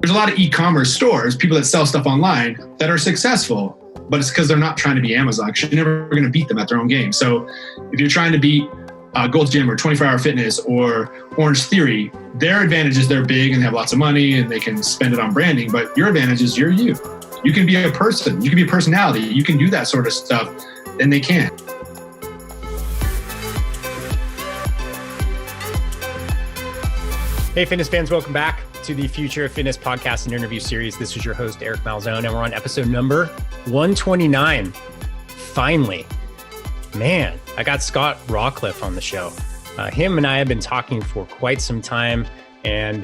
There's a lot of e-commerce stores, people that sell stuff online that are successful, but it's because they're not trying to be Amazon, because you're never going to beat them at their own game. So if you're trying to beat Gold's Gym or 24 Hour Fitness or Orange Theory, their advantage is they're big and have lots of money and they can spend it on branding, but your advantage is you're you. You can be a person, you can be a personality, you can do that sort of stuff, and they can't. Hey, fitness fans, welcome back to the Future of Fitness podcast and interview series. This is your host, Eric Malzone, and we're on episode number 129. Finally, man, I got Scott Rawcliffe on the show. Him and I have been talking for quite some time, and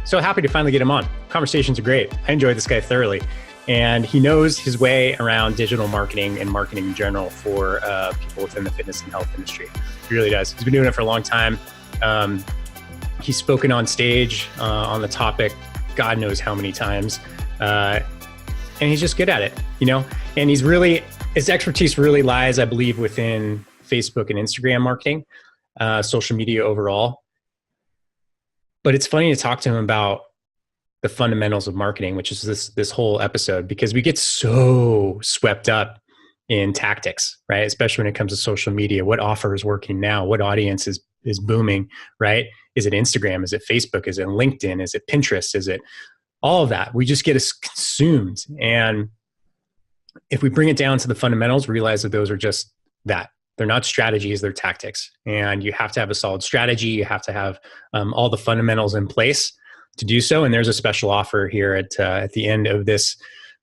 so happy to finally get him on. Conversations are great. I enjoy this guy thoroughly, and he knows his way around digital marketing and marketing in general for people within the fitness and health industry. He really does. He's been doing it for a long time. He's spoken on stage on the topic, God knows how many times. And he's just good at it, you know? And his expertise really lies, I believe, within Facebook and Instagram marketing, social media overall. But it's funny to talk to him about the fundamentals of marketing, which is this whole episode, because we get so swept up in tactics, right? Especially when it comes to social media. What offer is working now? What audience is booming, right? Is it Instagram? Is it Facebook? Is it LinkedIn? Is it Pinterest? Is it all of that? We just get consumed. And if we bring it down to the fundamentals, realize that those are just that. They're not strategies, they're tactics. And you have to have a solid strategy. You have to have all the fundamentals in place to do so. And there's a special offer here at the end of this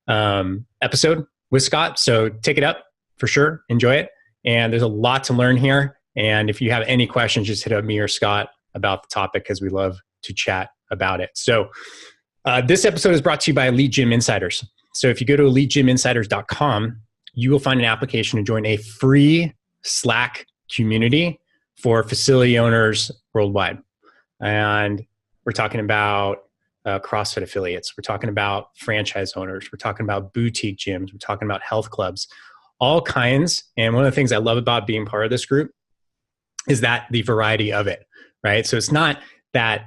episode with Scott. So take it up for sure. Enjoy it. And there's a lot to learn here. And if you have any questions, just hit up me or Scott about the topic, because we love to chat about it. So this episode is brought to you by Elite Gym Insiders. So if you go to elitegymInsiders.com, you will find an application to join a free Slack community for facility owners worldwide. And we're talking about CrossFit affiliates. We're talking about franchise owners. We're talking about boutique gyms. We're talking about health clubs, all kinds. And one of the things I love about being part of this group is that the variety of it, right? So it's not that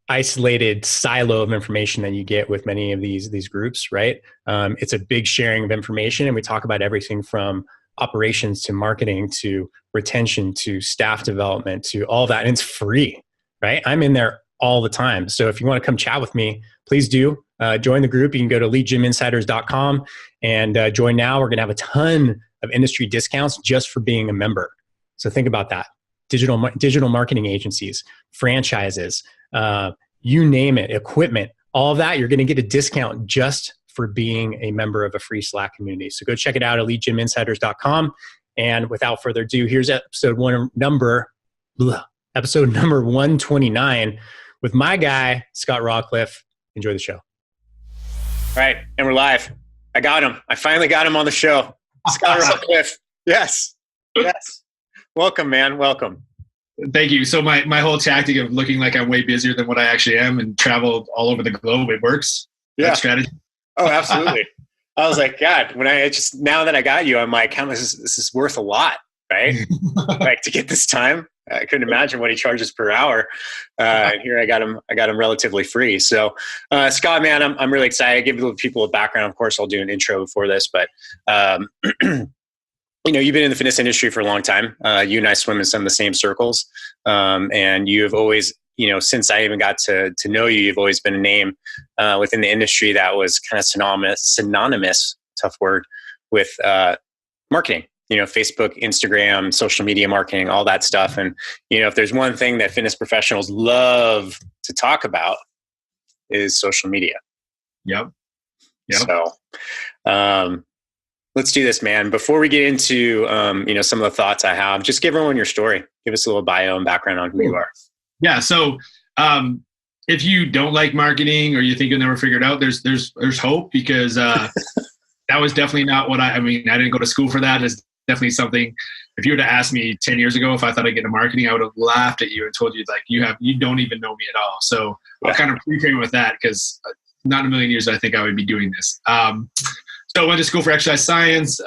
isolated silo of information that you get with many of these groups, right? It's a big sharing of information, and we talk about everything from operations to marketing to retention to staff development to all that, and it's free, right? I'm in there all the time. So if you want to come chat with me, please do. Join the group. You can go to elitegymInsiders.com and join now. We're going to have a ton of industry discounts just for being a member. So think about that. Digital marketing agencies, franchises, you name it, equipment, all of that, you're going to get a discount just for being a member of a free Slack community. So go check it out, elitegymInsiders.com. And without further ado, here's episode number 129 with my guy, Scott Rawcliffe. Enjoy the show. All right, and we're live. I got him. I finally got him on the show. Scott Rawcliffe. Yes. Welcome, man. Welcome. Thank you. So my whole tactic of looking like I'm way busier than what I actually am and travel all over the globe, it works. Yeah. That strategy. Oh, absolutely. I was like, God, now that I got you, I'm like, this is worth a lot, right? Like to get this time. I couldn't imagine what he charges per hour. And here I got him relatively free. So Scott, man, I'm really excited. I give the people a background. Of course, I'll do an intro before this, but you know, you've been in the fitness industry for a long time. You and I swim in some of the same circles. And you have always, you know, since I even got to know you, you've always been a name within the industry that was kind of synonymous, tough word, with marketing. You know, Facebook, Instagram, social media marketing, all that stuff. And, you know, if there's one thing that fitness professionals love to talk about is social media. Yep. So, let's do this, man. Before we get into, you know, some of the thoughts I have, just give everyone your story. Give us a little bio and background on who you are. Yeah. So, if you don't like marketing or you think you'll never figure it out, there's hope, because that was definitely not what I didn't go to school for that. It's definitely something, if you were to ask me 10 years ago if I thought I'd get into marketing, I would have laughed at you and told you, like, you don't even know me at all. So I'll kind of pre-frame with that, because not in a million years I think I would be doing this. So I went to school for exercise science.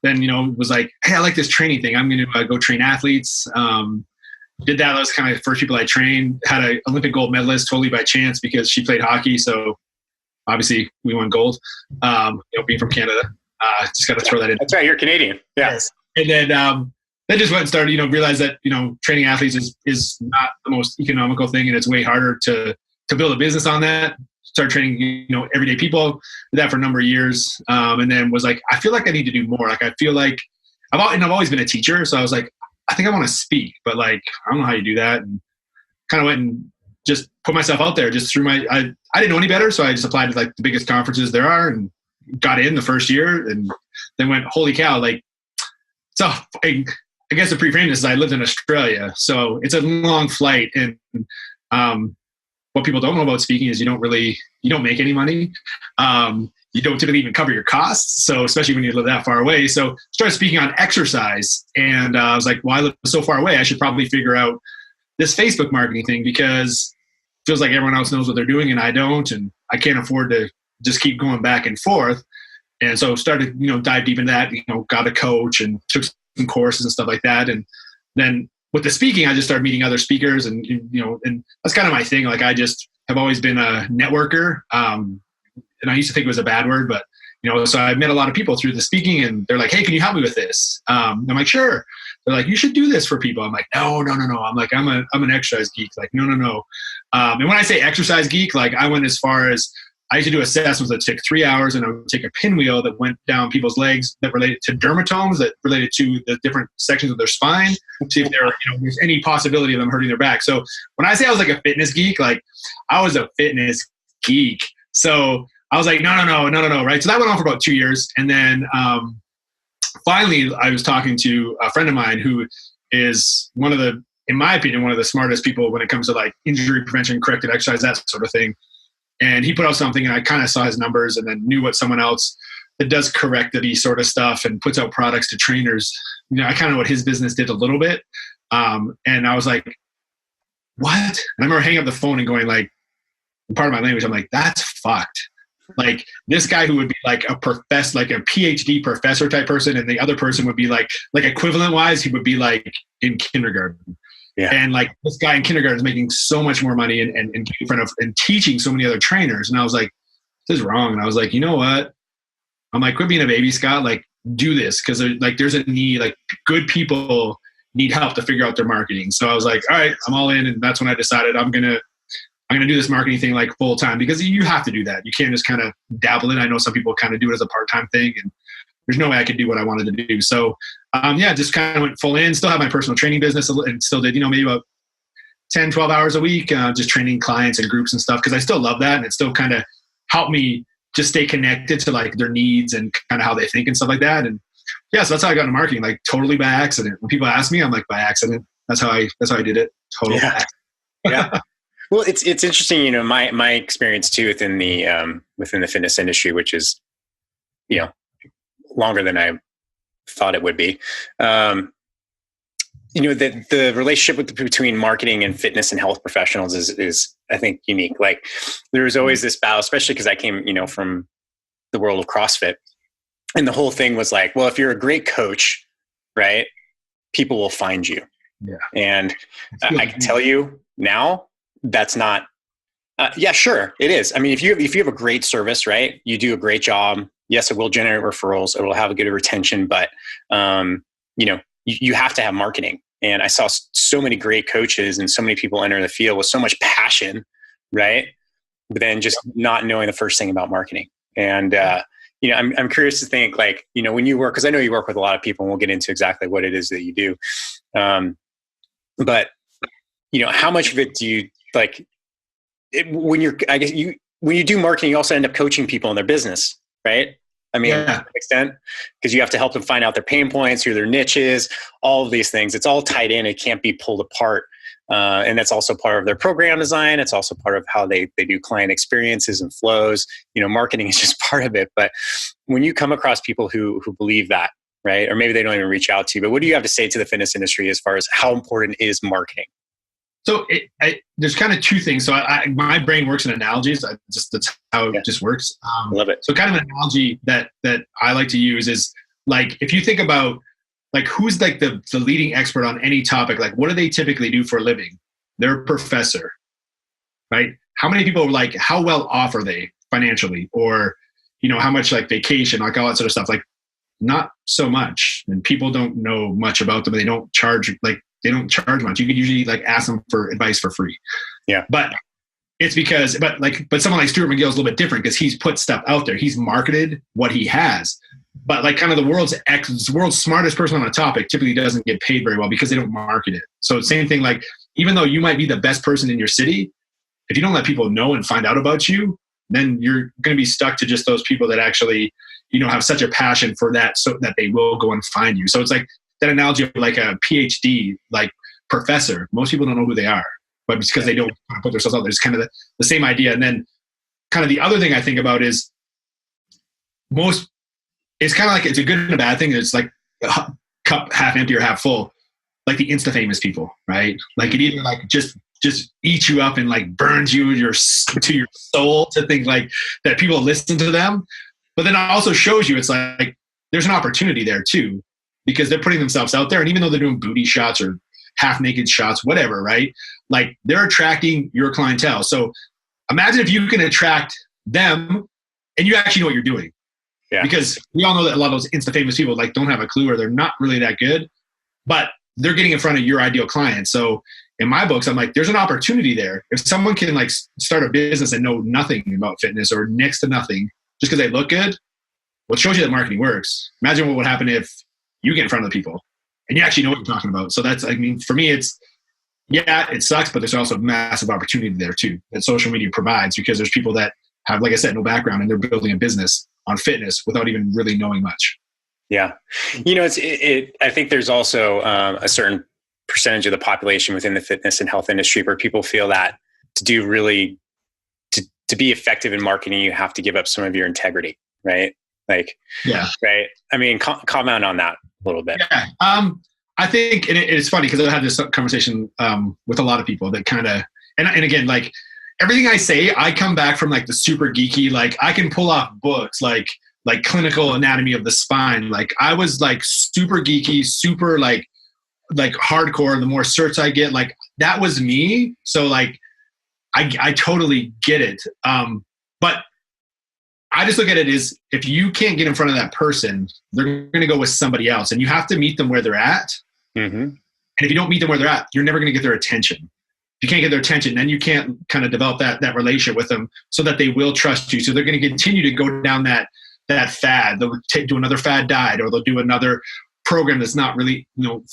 Then, you know, was like, hey, I like this training thing. I'm going to go train athletes. did that. That was kind of the first people I trained. Had an Olympic gold medalist totally by chance because she played hockey. So obviously we won gold. Being from Canada, just got to throw that in. That's right. You're Canadian. Yeah. Yes. And then just went and started, realized that, training athletes is not the most economical thing, and it's way harder to build a business on that. Started training, everyday people. Did that for a number of years. And then was like, I feel like I need to do more. Like, I feel like I've always been a teacher. So I was like, I think I want to speak, but like, I don't know how you do that. And kind of went and just put myself out there just through I didn't know any better. So I just applied to like the biggest conferences there are and got in the first year, and then went, holy cow. Like, so I guess the pre-frame this is I lived in Australia. So it's a long flight. And, what people don't know about speaking is you don't make any money. You don't typically even cover your costs. So especially when you live that far away. So started speaking on exercise, and I was like, well, I live so far away. I should probably figure out this Facebook marketing thing, because it feels like everyone else knows what they're doing and I don't, and I can't afford to just keep going back and forth. And so started, dive deep into that, got a coach and took some courses and stuff like that. And then with the speaking, I just started meeting other speakers, and and that's kind of my thing. Like, I just have always been a networker, and I used to think it was a bad word, but so I met a lot of people through the speaking, and they're like, "Hey, can you help me with this?" I'm like, "Sure." They're like, "You should do this for people." I'm like, "No." I'm like, I'm an exercise geek. Like, no. And when I say exercise geek, like, I went as far as I used to do assessments that took 3 hours, and I would take a pinwheel that went down people's legs that related to dermatomes, that related to the different sections of their spine, see if there's any possibility of them hurting their back. So when I say I was like a fitness geek, like, I was a fitness geek. So I was like, no, right? So that went on for about 2 years. And then finally, I was talking to a friend of mine who is in my opinion, one of the smartest people when it comes to like injury prevention, corrective exercise, that sort of thing. And he put out something, and I kind of saw his numbers and then knew what someone else that does corrective sort of stuff and puts out products to trainers. I kind of know what his business did a little bit. And I was like, what? And I remember hanging up the phone and going, like, part of my language, I'm like, that's fucked. Like, this guy who would be like a professor, like a PhD professor type person, and the other person would be like equivalent wise, he would be like in kindergarten. Yeah. And like, this guy in kindergarten is making so much more money and in front of and teaching so many other trainers. And I was like, this is wrong. And I was like, you know what? I'm like, quit being a baby, Scott. Like, do this, because there's a need. Like, good people need help to figure out their marketing. So I was like, all right, I'm all in. And that's when I decided I'm gonna do this marketing thing like full time, because you have to do that. You can't just kind of dabble in. I know some people kind of do it as a part-time thing, and there's no way I could do what I wanted to do. So, just kind of went full in, still have my personal training business, and still did, maybe about 10, 12 hours a week, just training clients and groups and stuff. Cause I still love that. And it still kind of helped me just stay connected to like their needs and kind of how they think and stuff like that. And so that's how I got into marketing, like totally by accident. When people ask me, I'm like, by accident. That's how I did it. Totally. Yeah. Yeah. Well, it's interesting, my experience too within the fitness industry, which is, longer than I thought it would be. The relationship between marketing and fitness and health professionals is I think unique. Like, there was always this battle, especially because I came, from the world of CrossFit, and the whole thing was like, well, if you're a great coach, right, people will find you. Yeah. And I can tell you now, that's not. Yeah, sure, it is. I mean, if you have a great service, right, you do a great job. Yes, it will generate referrals. It will have a good retention, but you have to have marketing. And I saw so many great coaches and so many people enter the field with so much passion, right? But then just not knowing the first thing about marketing. And I'm curious to think, like, when you work, because I know you work with a lot of people, and we'll get into exactly what it is that you do. But how much of it do you like? When you do marketing, you also end up coaching people in their business, right? I mean, to an extent, because you have to help them find out their pain points, who their niche is, all of these things. It's all tied in. It can't be pulled apart. And that's also part of their program design. It's also part of how they do client experiences and flows. Marketing is just part of it. But when you come across people who believe that, right? Or maybe they don't even reach out to you, but what do you have to say to the fitness industry as far as how important is marketing? So there's kind of two things. So my brain works in analogies. That's how it just works. Love it. So kind of an analogy that I like to use is like, if you think about like who's like the leading expert on any topic? Like, what do they typically do for a living? They're a professor, right? How many people like, how well off are they financially? Or, you know, how much like vacation, like all that sort of stuff? Like, not so much. And people don't know much about them. They don't charge much. You could usually like ask them for advice for free. Yeah. But it's because, but someone like Stuart McGill is a little bit different because he's put stuff out there. He's marketed what he has. But like kind of the world's smartest person on a topic typically doesn't get paid very well because they don't market it. So same thing, like even though you might be the best person in your city, if you don't let people know and find out about you, then you're going to be stuck to just those people that actually, you know, have such a passion for that so that they will go and find you. So it's like that analogy of like a PhD, like professor. Most people don't know who they are, but it's because they don't put themselves out there. It's kind of the same idea. And then kind of the other thing I think about is it's kind of like, it's a good and a bad thing. It's like a cup half empty or half full, like the Insta famous people, right? Like it either like just eats you up and like burns you to your soul to think like that people listen to them. But then it also shows you it's like there's an opportunity there too, because they're putting themselves out there. And even though they're doing booty shots or half naked shots, whatever, right? Like they're attracting your clientele. So imagine if you can attract them and you actually know what you're doing. Yeah. Because we all know that a lot of those Insta famous people like don't have a clue or they're not really that good, but they're getting in front of your ideal client. So in my books, I'm like, there's an opportunity there. If someone can like start a business and know nothing about fitness or next to nothing, just because they look good, well, it shows you that marketing works. Imagine what would happen if you get in front of the people and you actually know what you're talking about. So that's, I mean, for me, it's, yeah, it sucks, but there's also massive opportunity there too that social media provides because there's people that have, like I said, no background and they're building a business on fitness without even really knowing much. Yeah. You know, I think there's also a certain percentage of the population within the fitness and health industry where people feel that to be effective in marketing, you have to give up some of your integrity, right? Like, yeah, right. I mean, comment on that a little bit. Yeah. I think, and it's funny because I had this conversation with a lot of people that kind of, and again, like everything I say, I come back from like the super geeky, like I can pull off books like Clinical Anatomy of the Spine. Like I was like super geeky, super like hardcore. The more certs I get, like that was me. So like, I totally get it. But I just look at it as if you can't get in front of that person, they're going to go with somebody else and you have to meet them where they're at. Mm-hmm. And if you don't meet them where they're at, you're never going to get their attention. If you can't get their attention, then you can't kind of develop that relationship with them so that they will trust you. So they're going to continue to go down that fad. They'll do another fad diet, or they'll do another program that's not really,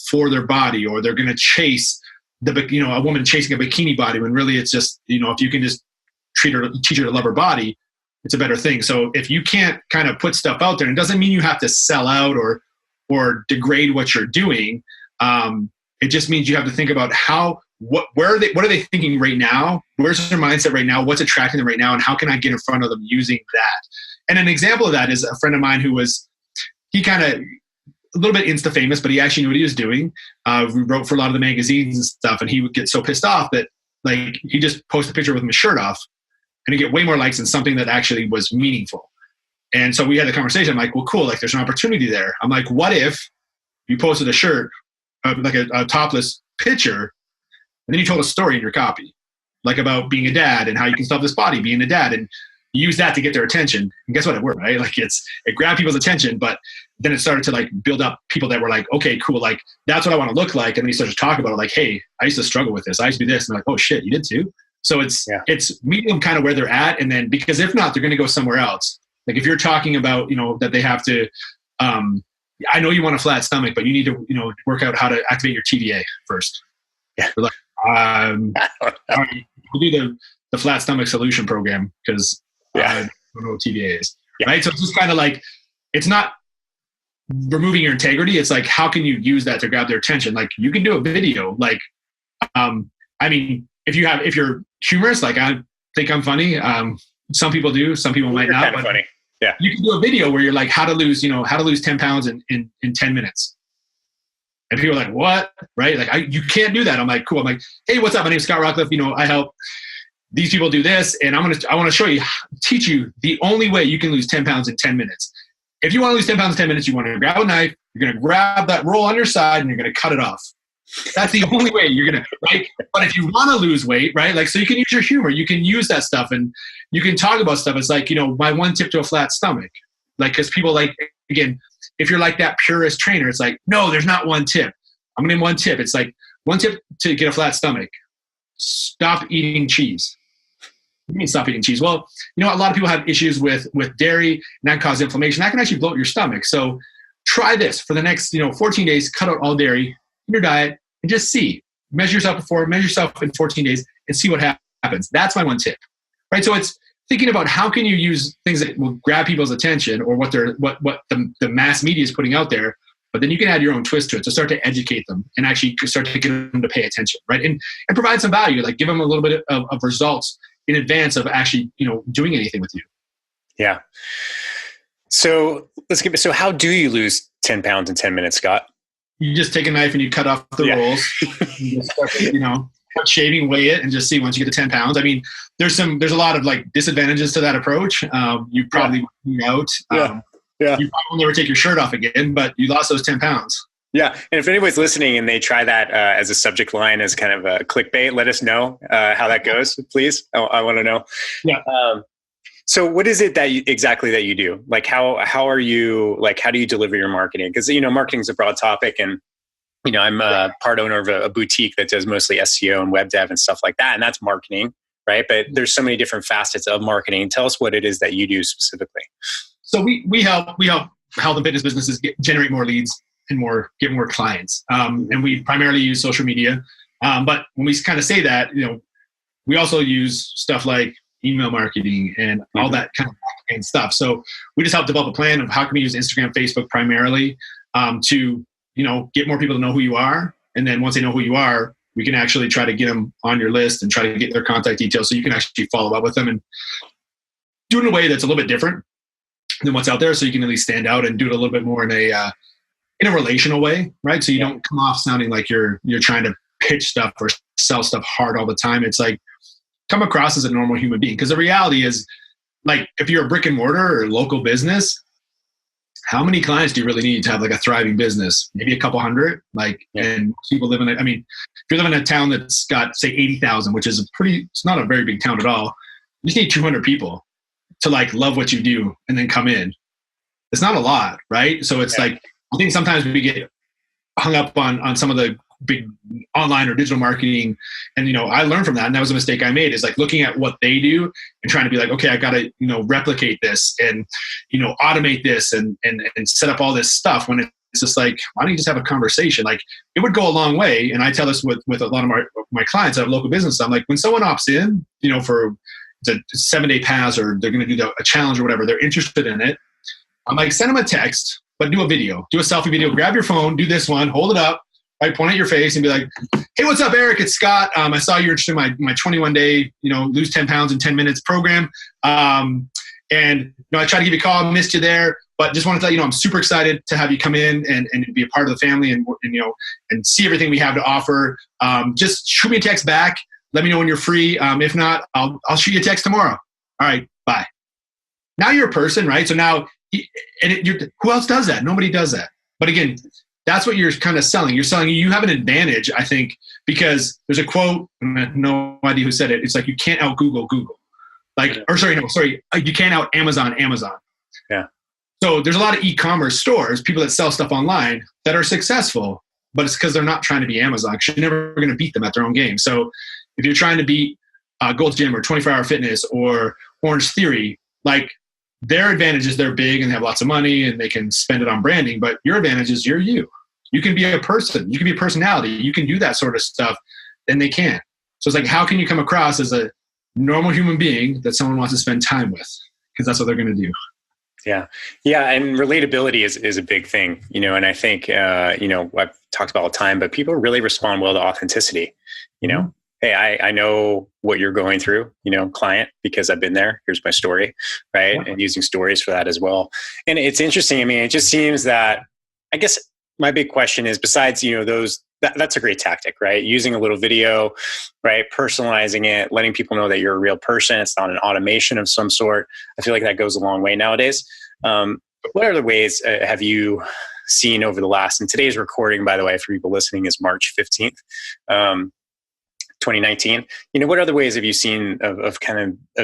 for their body, or they're going to chase a woman chasing a bikini body when really it's just, if you can just teach her to love her body, it's a better thing. So if you can't kind of put stuff out there, and it doesn't mean you have to sell out or degrade what you're doing. It just means you have to think about what are they thinking right now? Where's their mindset right now? What's attracting them right now? And how can I get in front of them using that? And an example of that is a friend of mine he kind of a little bit Insta famous, but he actually knew what he was doing. We wrote for a lot of the magazines and stuff, and he would get so pissed off that like he just posted a picture with his shirt off, and he'd get way more likes than something that actually was meaningful. And so we had the conversation. I'm like, well, cool. Like there's an opportunity there. I'm like, what if you posted a shirt, like a topless picture, and then you told a story in your copy, like about being a dad and how you can stop this body being a dad, and you use that to get their attention. And guess what? It worked, right? Like it grabbed people's attention, but then it started to like build up people that were like, okay, cool. Like that's what I want to look like. And then you start to talk about it. Like, hey, I used to struggle with this. I used to do this. And they're like, oh shit, you did too. So it's meeting them kind of where they're at. And then, because if not, they're going to go somewhere else. Like if you're talking about, that they have to, I know you want a flat stomach, but you need to, work out how to activate your TVA first. Yeah. Like, we'll do the flat stomach solution program because I don't know what TVA is. Yeah. Right. So it's just kind of like, it's not removing your integrity. It's like, how can you use that to grab their attention? Like you can do a video. Like, I mean, if you're humorous, like I think I'm funny. Some people do, some people might not. Kind of funny. Yeah. You can do a video where you're like, how to lose 10 pounds in 10 minutes. And people are like, what? Right? Like you can't do that. I'm like, cool. I'm like, hey, what's up? My name's Scott Rawcliffe. I help these people do this. And I want to teach you the only way you can lose 10 pounds in 10 minutes. If you want to lose 10 pounds in 10 minutes, you want to grab a knife, You're going to grab that roll on your side and you're going to cut it off. That's the only way you're going to, right? But if you want to lose weight, right? Like, so you can use your humor, you can use that stuff and you can talk about stuff. It's like, my one tip to a flat stomach. Like, cause people like, again, if you're like that purist trainer, it's like, no, there's not one tip. I'm going to name one tip. It's like, one tip to get a flat stomach: stop eating cheese. What do you mean stop eating cheese? Well, a lot of people have issues with dairy, and that causes inflammation. That can actually bloat your stomach. So try this for the next, 14 days, cut out all dairy in your diet and just see. Measure yourself before, measure yourself in 14 days and see what happens. That's my one tip, right? So it's thinking about how can you use things that will grab people's attention or what the mass media is putting out there, but then you can add your own twist to it. So start to educate them and actually start to get them to pay attention, right? And provide some value, like give them a little bit of results in advance of actually, doing anything with you. Yeah. So so how do you lose 10 pounds in 10 minutes, Scott? You just take a knife and you cut off the rolls. You just start to, shaving, weigh it, and just see once you get to 10 pounds. I mean, there's a lot of like disadvantages to that approach. You probably out. You probably will never take your shirt off again, but you lost those 10 pounds. Yeah. And if anybody's listening and they try that as a subject line, as kind of a clickbait, let us know how that goes, please. I want to know. Yeah. So what is it that you do? Like, how do you deliver your marketing? Because, marketing is a broad topic, and, I'm a part owner of a boutique that does mostly SEO and web dev and stuff like that. And that's marketing, right? But there's so many different facets of marketing. Tell us what it is that you do specifically. So we help health and fitness businesses generate more leads and get more clients. And we primarily use social media. But when we kind of say that, we also use stuff like email marketing and all that kind of stuff. So we just help develop a plan of how can we use Instagram, Facebook primarily to, get more people to know who you are. And then once they know who you are, we can actually try to get them on your list and try to get their contact details so you can actually follow up with them and do it in a way that's a little bit different than what's out there. So you can at least stand out and do it a little bit more in a relational way, right? So you don't come off sounding like you're trying to pitch stuff or sell stuff hard all the time. It's like, come across as a normal human being. Because the reality is, like, if you're a brick and mortar or local business, how many clients do you really need to have like a thriving business? Maybe a couple hundred, and people live in it. I mean, if you live in a town that's got, say, 80,000, which is it's not a very big town at all. You just need 200 people to like love what you do and then come in. It's not a lot, right? So it's like, I think sometimes we get hung up on some of the big online or digital marketing. And, I learned from that. And that was a mistake I made, is like looking at what they do and trying to be like, okay, I got to, replicate this and, automate this and set up all this stuff, when it's just like, why don't you just have a conversation? Like, it would go a long way. And I tell this with a lot of my clients that have local business. I'm like, when someone opts in, for it's a 7-day pass, or they're going to do a challenge or whatever, they're interested in it. I'm like, send them a text, but do a video, do a selfie video, grab your phone, do this one, hold it up, right, point at your face and be like, hey, what's up, Eric? It's Scott. I saw you're interested in my 21-day, lose 10 pounds in 10 minutes program. And I tried to give you a call, missed you there, but just wanted to let you know I'm super excited to have you come in and be a part of the family and see everything we have to offer. Just shoot me a text back. Let me know when you're free. If not, I'll shoot you a text tomorrow. All right, bye. Now you're a person, right? So now, who else does that? Nobody does that. But again, that's what you're kind of selling. You're selling, you have an advantage, I think, because there's a quote, and I have no idea who said it. It's like, you can't out Google. You can't out Amazon. Yeah. So there's a lot of e-commerce stores, people that sell stuff online, that are successful, but it's because they're not trying to be Amazon. You're never going to beat them at their own game. So if you're trying to beat Gold's Gym or 24-Hour Fitness or Orange Theory, like, their advantage is they're big and they have lots of money and they can spend it on branding, but your advantage is you're you. You can be a person. You can be a personality. You can do that sort of stuff, and they can't. So it's like, how can you come across as a normal human being that someone wants to spend time with? Because that's what they're going to do. Yeah. Yeah. And relatability is a big thing, and I think, I've talked about all the time, but people really respond well to authenticity, Mm-hmm. Hey, I know what you're going through, client, because I've been there. Here's my story, right? Yeah. And using stories for that as well. And it's interesting. I mean, it just seems that, I guess my big question is, besides, that's a great tactic, right? Using a little video, right? Personalizing it, letting people know that you're a real person. It's not an automation of some sort. I feel like that goes a long way nowadays. What other ways have you seen over the last, and today's recording, by the way, for people listening, is March 15th, 2019. What other ways have you seen of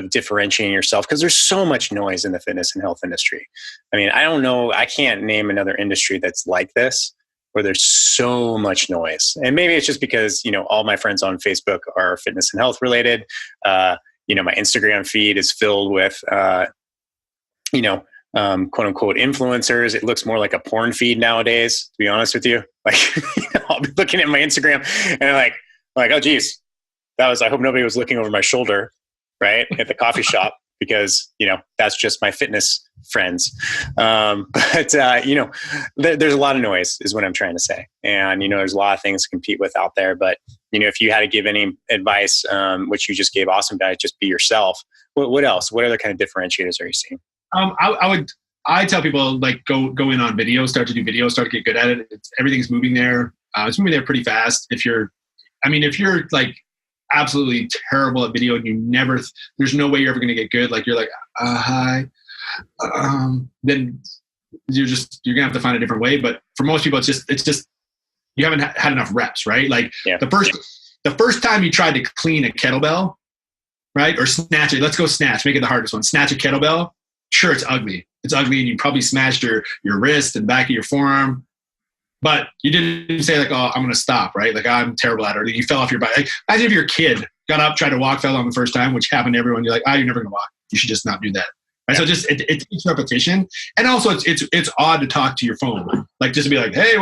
differentiating yourself? Because there's so much noise in the fitness and health industry. I mean, I don't know, I can't name another industry that's like this, where there's so much noise. And maybe it's just because, all my friends on Facebook are fitness and health related. My Instagram feed is filled with, quote unquote influencers. It looks more like a porn feed nowadays, to be honest with you. Like, I'll be looking at my Instagram and like, oh geez, I hope nobody was looking over my shoulder, right, at the coffee shop, because, that's just my fitness friends. There's a lot of noise is what I'm trying to say. And, there's a lot of things to compete with out there. But, if you had to give any advice, which you just gave awesome guys, just be yourself. What else? What other kind of differentiators are you seeing? I tell people, like, go in on video, start to do video, start to get good at it. Everything's moving there. It's moving there pretty fast. If you're like absolutely terrible at video and there's no way you're ever going to get good. Like, you're like, hi, then you're going to have to find a different way. But for most people, it's just, you haven't had enough reps, right? Like the first time you tried to clean a kettlebell, right? Or snatch it. Let's go snatch, make it the hardest one. Snatch a kettlebell. Sure, it's ugly. It's ugly, and you probably smashed your wrist and back of your forearm. But you didn't say like, oh, I'm going to stop, right? Like, I'm terrible at it. Or you fell off your bike. Like, imagine if your kid got up, tried to walk, fell on the first time, which happened to everyone. You're like, you're never going to walk. You should just not do that. Right? So it's repetition. And also it's odd to talk to your phone. Like, just to be like, hey,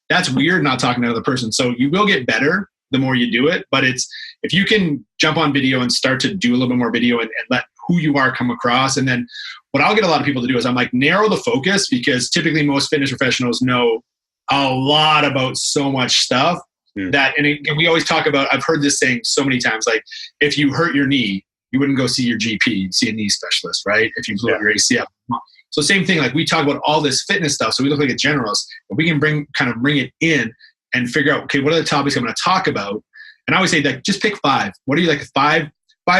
that's weird, not talking to another person. So you will get better the more you do it. But if you can jump on video and start to do a little bit more video and let who you are come across. And then what I'll get a lot of people to do is I'm like, narrow the focus, because typically most fitness professionals know a lot about so much stuff that, and we always talk about, I've heard this saying so many times, like, if you hurt your knee, you wouldn't go see your GP, you'd see a knee specialist, right? If you blew up your ACL. So same thing, like, we talk about all this fitness stuff, so we look like a generalist, but we can bring it in and figure out, okay, what are the topics I'm going to talk about? And I always say, like, just pick 5. What are you, like, five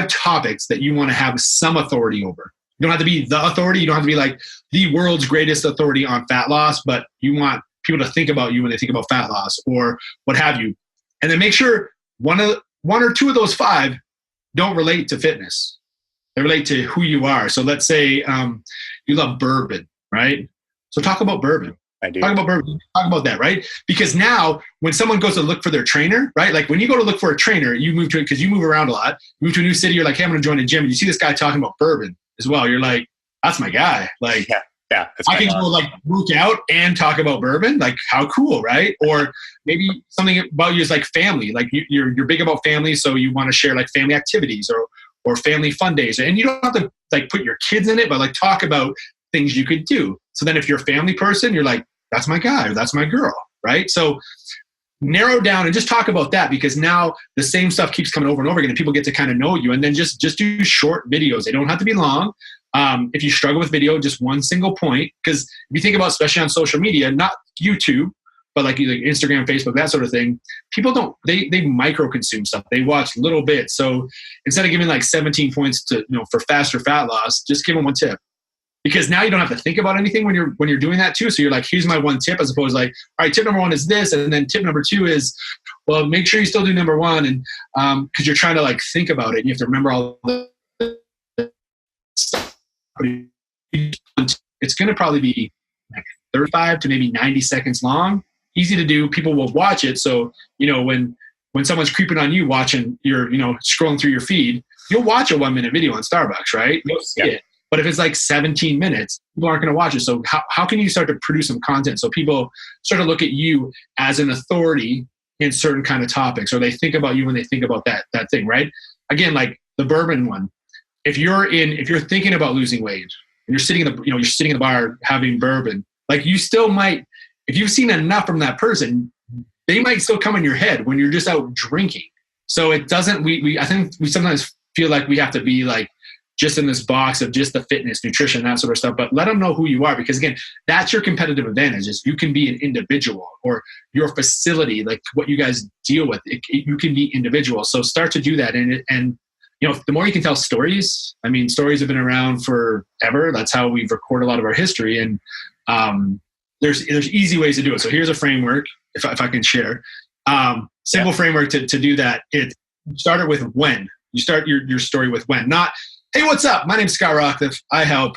topics that you want to have some authority over? You don't have to be the authority. You don't have to be like the world's greatest authority on fat loss, but you want people to think about you when they think about fat loss or what have you. And then make sure one or two of those 5 don't relate to fitness. They relate to who you are. So let's say you love bourbon, right? So talk about bourbon. I do. Talk about bourbon. Talk about that, right? Because now when someone goes to look for their trainer, right? Like, when you go to look for a trainer, you move to it because you move around a lot. You move to a new city, you're like, hey, I'm going to join a gym. And you see this guy talking about bourbon as well. You're like, that's my guy. Like, yeah, I can go like work out and talk about bourbon. Like, how cool, right? Or maybe something about you is like family. Like, you're big about family, so you want to share like family activities or family fun days. And you don't have to like put your kids in it, but like talk about things you could do. So then if you're a family person, you're like, that's my guy or that's my girl, right? So narrow down and just talk about that, because now the same stuff keeps coming over and over again and people get to kind of know you. And then just do short videos. They don't have to be long. If you struggle with video, just one single point. Because if you think about, especially on social media, not YouTube, but like Instagram, Facebook, that sort of thing, people they micro consume stuff. They watch little bits. So instead of giving like 17 points to, for faster fat loss, just give them one tip. Because now you don't have to think about anything when you're doing that too. So you're like, here's my one tip, as opposed to like, all right, tip number 1 is this. And then tip number 2 is, well, make sure you still do number 1. And because you're trying to like think about it. And you have to remember all the stuff. It's going to probably be like 35 to maybe 90 seconds long. Easy to do. People will watch it. So, when someone's creeping on you watching your, scrolling through your feed, you'll watch a 1-minute video on Starbucks, right? You'll see it. But if it's like 17 minutes, people aren't going to watch it. So how can you start to produce some content so people start to look at you as an authority in certain kind of topics, or they think about you when they think about that thing, right? Again, like the bourbon one. If you're thinking about losing weight and you're sitting in the bar having bourbon, like, you still might, if you've seen enough from that person, they might still come in your head when you're just out drinking. So it doesn't. I think we sometimes feel like we have to be like just in this box of just the fitness, nutrition, that sort of stuff. But let them know who you are, because again, that's your competitive advantage. Is you can be an individual, or your facility, like what you guys deal with, you can be individual. So start to do that. And the more you can tell stories, I mean, stories have been around forever. That's how we've recorded a lot of our history. And there's easy ways to do it. So here's a framework, if I can share. Simple framework to do that. It start it with when. You start your story with when, not, hey, what's up? My name's Scott Rawcliffe. I help,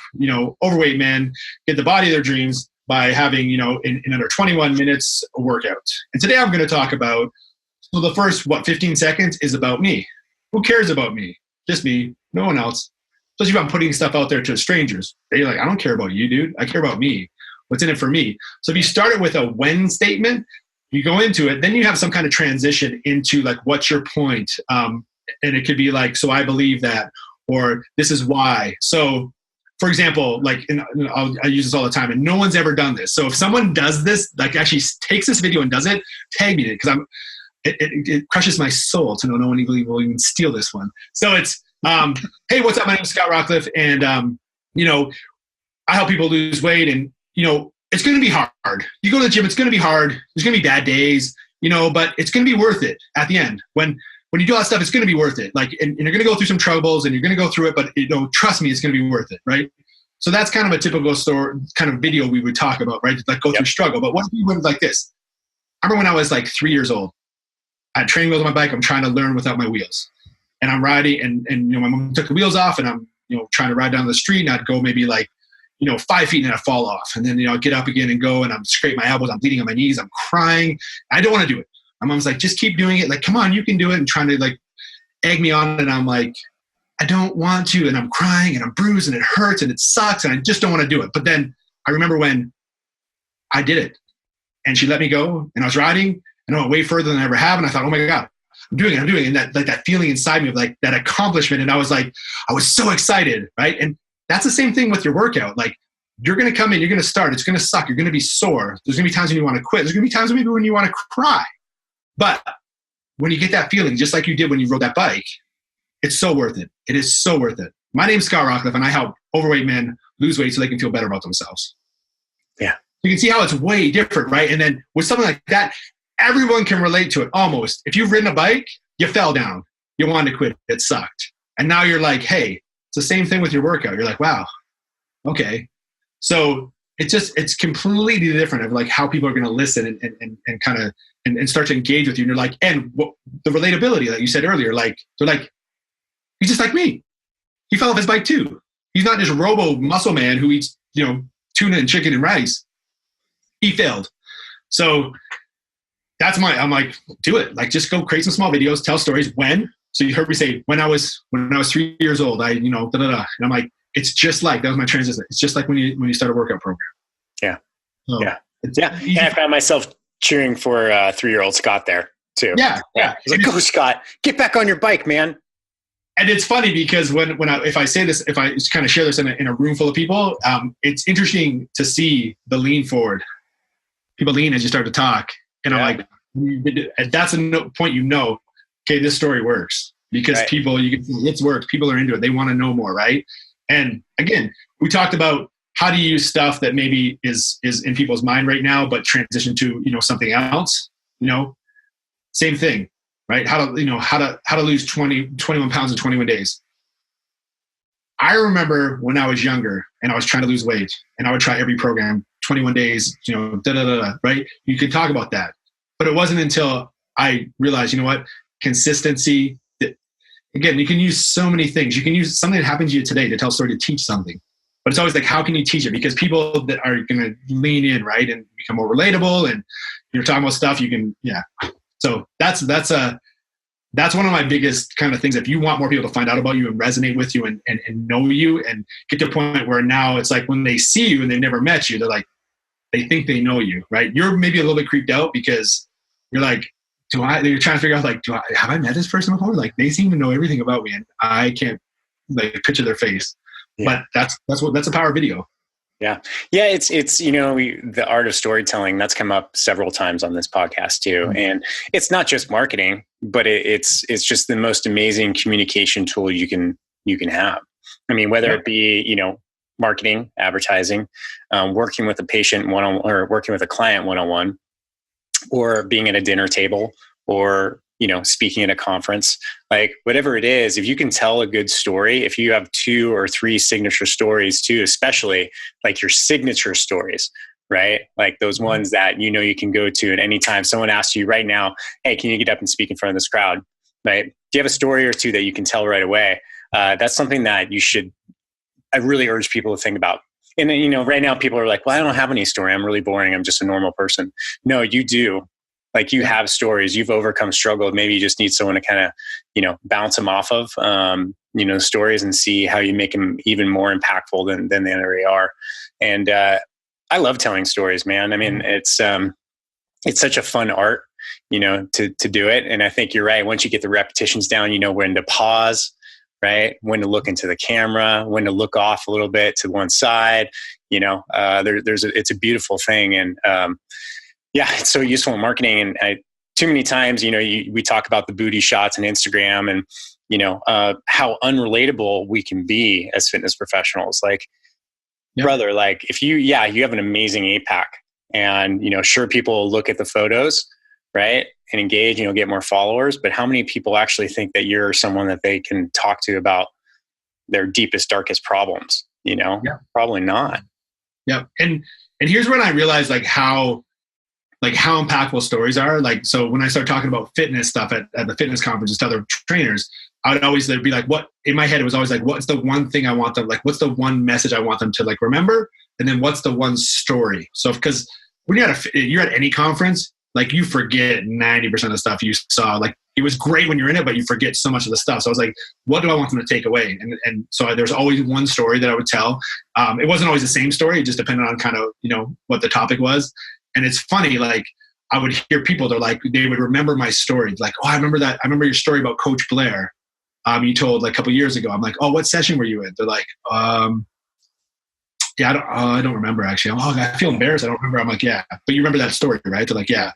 overweight men get the body of their dreams by having, in under 21 minutes a workout. And today I'm going to talk about, so the first, 15 seconds is about me. Who cares about me? Just me, no one else. Especially if I'm putting stuff out there to strangers. They're like, I don't care about you, dude. I care about me. What's in it for me? So if you start it with a when statement, you go into it, then you have some kind of transition into like, what's your point? And it could be like, so I believe that, or this is why. So for example, like I use this all the time and no one's ever done this. So if someone does this, like actually takes this video and does it, tag me in it, because it crushes my soul to know no one will even steal this one. So it's, hey, what's up? My name is Scott Rawcliffe, and I help people lose weight, and it's going to be hard. You go to the gym, it's going to be hard. There's going to be bad days, but it's going to be worth it at the end. When you do all that stuff, it's going to be worth it. Like, and you're going to go through some troubles, and you're going to go through it, but trust me, it's going to be worth it, right? So that's kind of a typical story, kind of video we would talk about, right? Like go through struggle. But what if you went like this? I remember when I was like 3 years old, I had training wheels on my bike. I'm trying to learn without my wheels. And I'm riding, and my mom took the wheels off, and I'm trying to ride down the street, and I'd go maybe like 5 feet, and I'd fall off, and then I'd get up again and go, and I'm scraping my elbows, I'm bleeding on my knees, I'm crying. I don't want to do it. My mom's like, just keep doing it. Like, come on, you can do it, and trying to like egg me on, and I'm like, I don't want to, and I'm crying, and I'm bruised, and it hurts, and it sucks, and I just don't want to do it. But then I remember when I did it, and she let me go, and I was riding, and I went way further than I ever have, and I thought, oh my God, I'm doing it. And that feeling inside me of like that accomplishment. And I was so excited, right? And that's the same thing with your workout. Like, you're going to come in, you're going to start, it's going to suck. You're going to be sore. There's going to be times when you want to quit. There's going to be times maybe when you want to cry. But when you get that feeling, just like you did when you rode that bike, it's so worth it. It is so worth it. My name's Scott Rawcliffe, and I help overweight men lose weight so they can feel better about themselves. Yeah. You can see how it's way different, right? And then with something like that, everyone can relate to it almost. If you've ridden a bike, you fell down, you wanted to quit, it sucked. And now you're like, hey, it's the same thing with your workout. You're like, wow, okay. So it's completely different of like how people are going to listen and kind of and start to engage with you. And you're like, and the relatability that you said earlier, like, they're like, he's just like me. He fell off his bike too. He's not this robo muscle man who eats, tuna and chicken and rice. He failed. So I'm like, do it. Like, just go create some small videos, tell stories. When? So you heard me say, when I was 3 years old, And I'm like, it's just like, that was my transition. It's just like when you start a workout program. Yeah. So yeah. And I found myself cheering for 3-year-old Scott there too. Yeah. I was like, go Scott, get back on your bike, man. And it's funny because if I say this, if I kind of share this in a room full of people, it's interesting to see the lean forward. People lean as you start to talk. And I'm like, that's a point, okay, this story works because right. People, you can see it's worked. People are into it. They want to know more, right? And again, we talked about how to use stuff that maybe is in people's mind right now, but transition to something else. Same thing, right? How to lose 21 pounds in 21 days. I remember when I was younger and I was trying to lose weight, and I would try every program, 21 days, right? You could talk about that. But it wasn't until I realized, consistency. Again, you can use so many things. You can use something that happened to you today to tell a story, to teach something. But it's always like, how can you teach it? Because people that are going to lean in, right, and become more relatable, and you're talking about stuff you can, So that's one of my biggest kind of things. If you want more people to find out about you and resonate with you and know you and get to a point where now it's like when they see you and they've never met you, they're like, they think they know you, right? You're maybe a little bit creeped out because you're like, you're trying to figure out like, have I met this person before? Like, they seem to know everything about me and I can't like picture their face. Yeah. But that's the power of video. Yeah. It's the art of storytelling that's come up several times on this podcast too. Mm-hmm. And it's not just marketing, but it's just the most amazing communication tool you can have. I mean, whether it be, marketing, advertising, working with a patient one-on-one or working with a client one-on-one, or being at a dinner table, or speaking at a conference, like whatever it is, if you can tell a good story, if you have 2 or 3 signature stories too, especially like your signature stories, right? Like those ones that, you can go to at any time. Someone asks you right now, hey, can you get up and speak in front of this crowd? Right? Do you have a story or two that you can tell right away? That's something that I really urge people to think about. And right now people are like, well, I don't have any story. I'm really boring. I'm just a normal person. No, you do. Like you have stories, you've overcome struggle. Maybe you just need someone to kind of, bounce them off of, stories and see how you make them even more impactful than they already are. And I love telling stories, man. I mean, it's such a fun art, to do it. And I think you're right. Once you get the repetitions down, you know when to pause, right? When to look into the camera, when to look off a little bit to one side, it's a beautiful thing. And, it's so useful in marketing. And too many times, we talk about the booty shots on Instagram and, how unrelatable we can be as fitness professionals. Like, brother, like if you have an amazing 8-pack and, sure, people will look at the photos, right, and engage, get more followers. But how many people actually think that you're someone that they can talk to about their deepest, darkest problems? Probably not. Yeah. And here's when I realized how impactful stories are. Like, so when I started talking about fitness stuff at the fitness conferences to other trainers, I would always be like, what in my head, it was always like, what's the one thing I want them, like, what's the one message I want them to like remember? And then what's the one story? So, because when you're at any conference, like you forget 90% of the stuff you saw. Like it was great when you're in it, but you forget so much of the stuff. So I was like, what do I want them to take away? And so there's always one story that I would tell. It wasn't always the same story. It just depended on kind of, what the topic was. And it's funny, like I would hear people, they would remember my story. Like, oh, I remember that. I remember your story about Coach Blair. You told like a couple years ago. I'm like, oh, what session were you in? They're like, yeah, I don't remember actually. I feel embarrassed. I don't remember. I'm like, yeah, but you remember that story, right? They're like, yeah.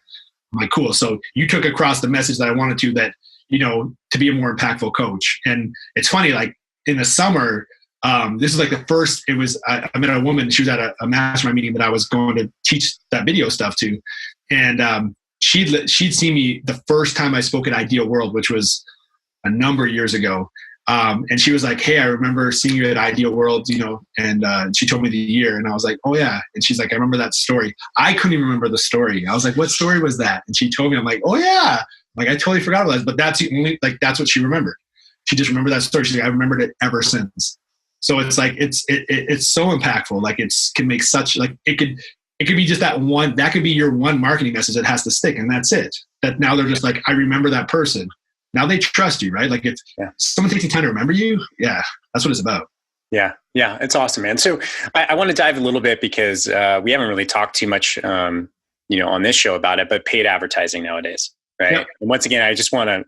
I'm like, cool. So you took across the message that I wanted to, that, to be a more impactful coach. And it's funny, like in the summer, this is like the first, I met a woman, she was at a mastermind meeting that I was going to teach that video stuff to. And she'd seen me the first time I spoke at Ideal World, which was a number of years ago. And she was like, hey, I remember seeing you at Ideal World, and she told me the year. And I was like, oh yeah. And she's like, I remember that story. I couldn't even remember the story. I was like, what story was that? And she told me, I'm like, oh yeah. Like, I totally forgot about that. But that's what she remembered. She just remembered that story. She's like, I remembered it ever since. So it's like, it's so impactful. Like can make such, like, it could be just that one, that could be your one marketing message that has to stick. And that's it. That now they're just like, I remember that person. Now they trust you, right? Like if someone takes the time to remember you, that's what it's about. Yeah. Yeah. It's awesome, man. So I want to dive a little bit because we haven't really talked too much, on this show about it, but paid advertising nowadays, right? Yep. And once again, I just want to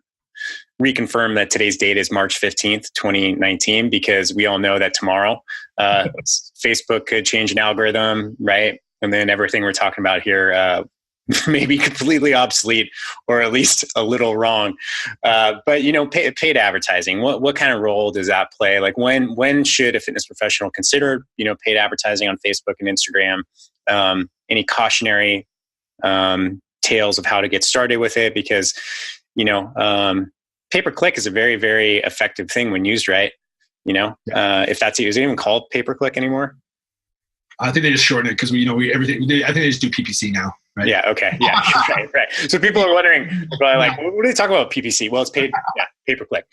reconfirm that today's date is March 15th, 2019, because we all know that tomorrow Facebook could change an algorithm, right? And then everything we're talking about here may be completely obsolete or at least a little wrong. But, paid advertising, what kind of role does that play? Like when should a fitness professional consider, paid advertising on Facebook and Instagram? Any cautionary tales of how to get started with it? Because, pay-per-click is a very, very effective thing when used right. If that's is it even called pay-per-click anymore? I think they just shorten it because I think they just do PPC now. Right? Yeah. Okay. Yeah. right. So people are wondering, like, what do they talk about PPC? Well, it's paid, pay-per-click.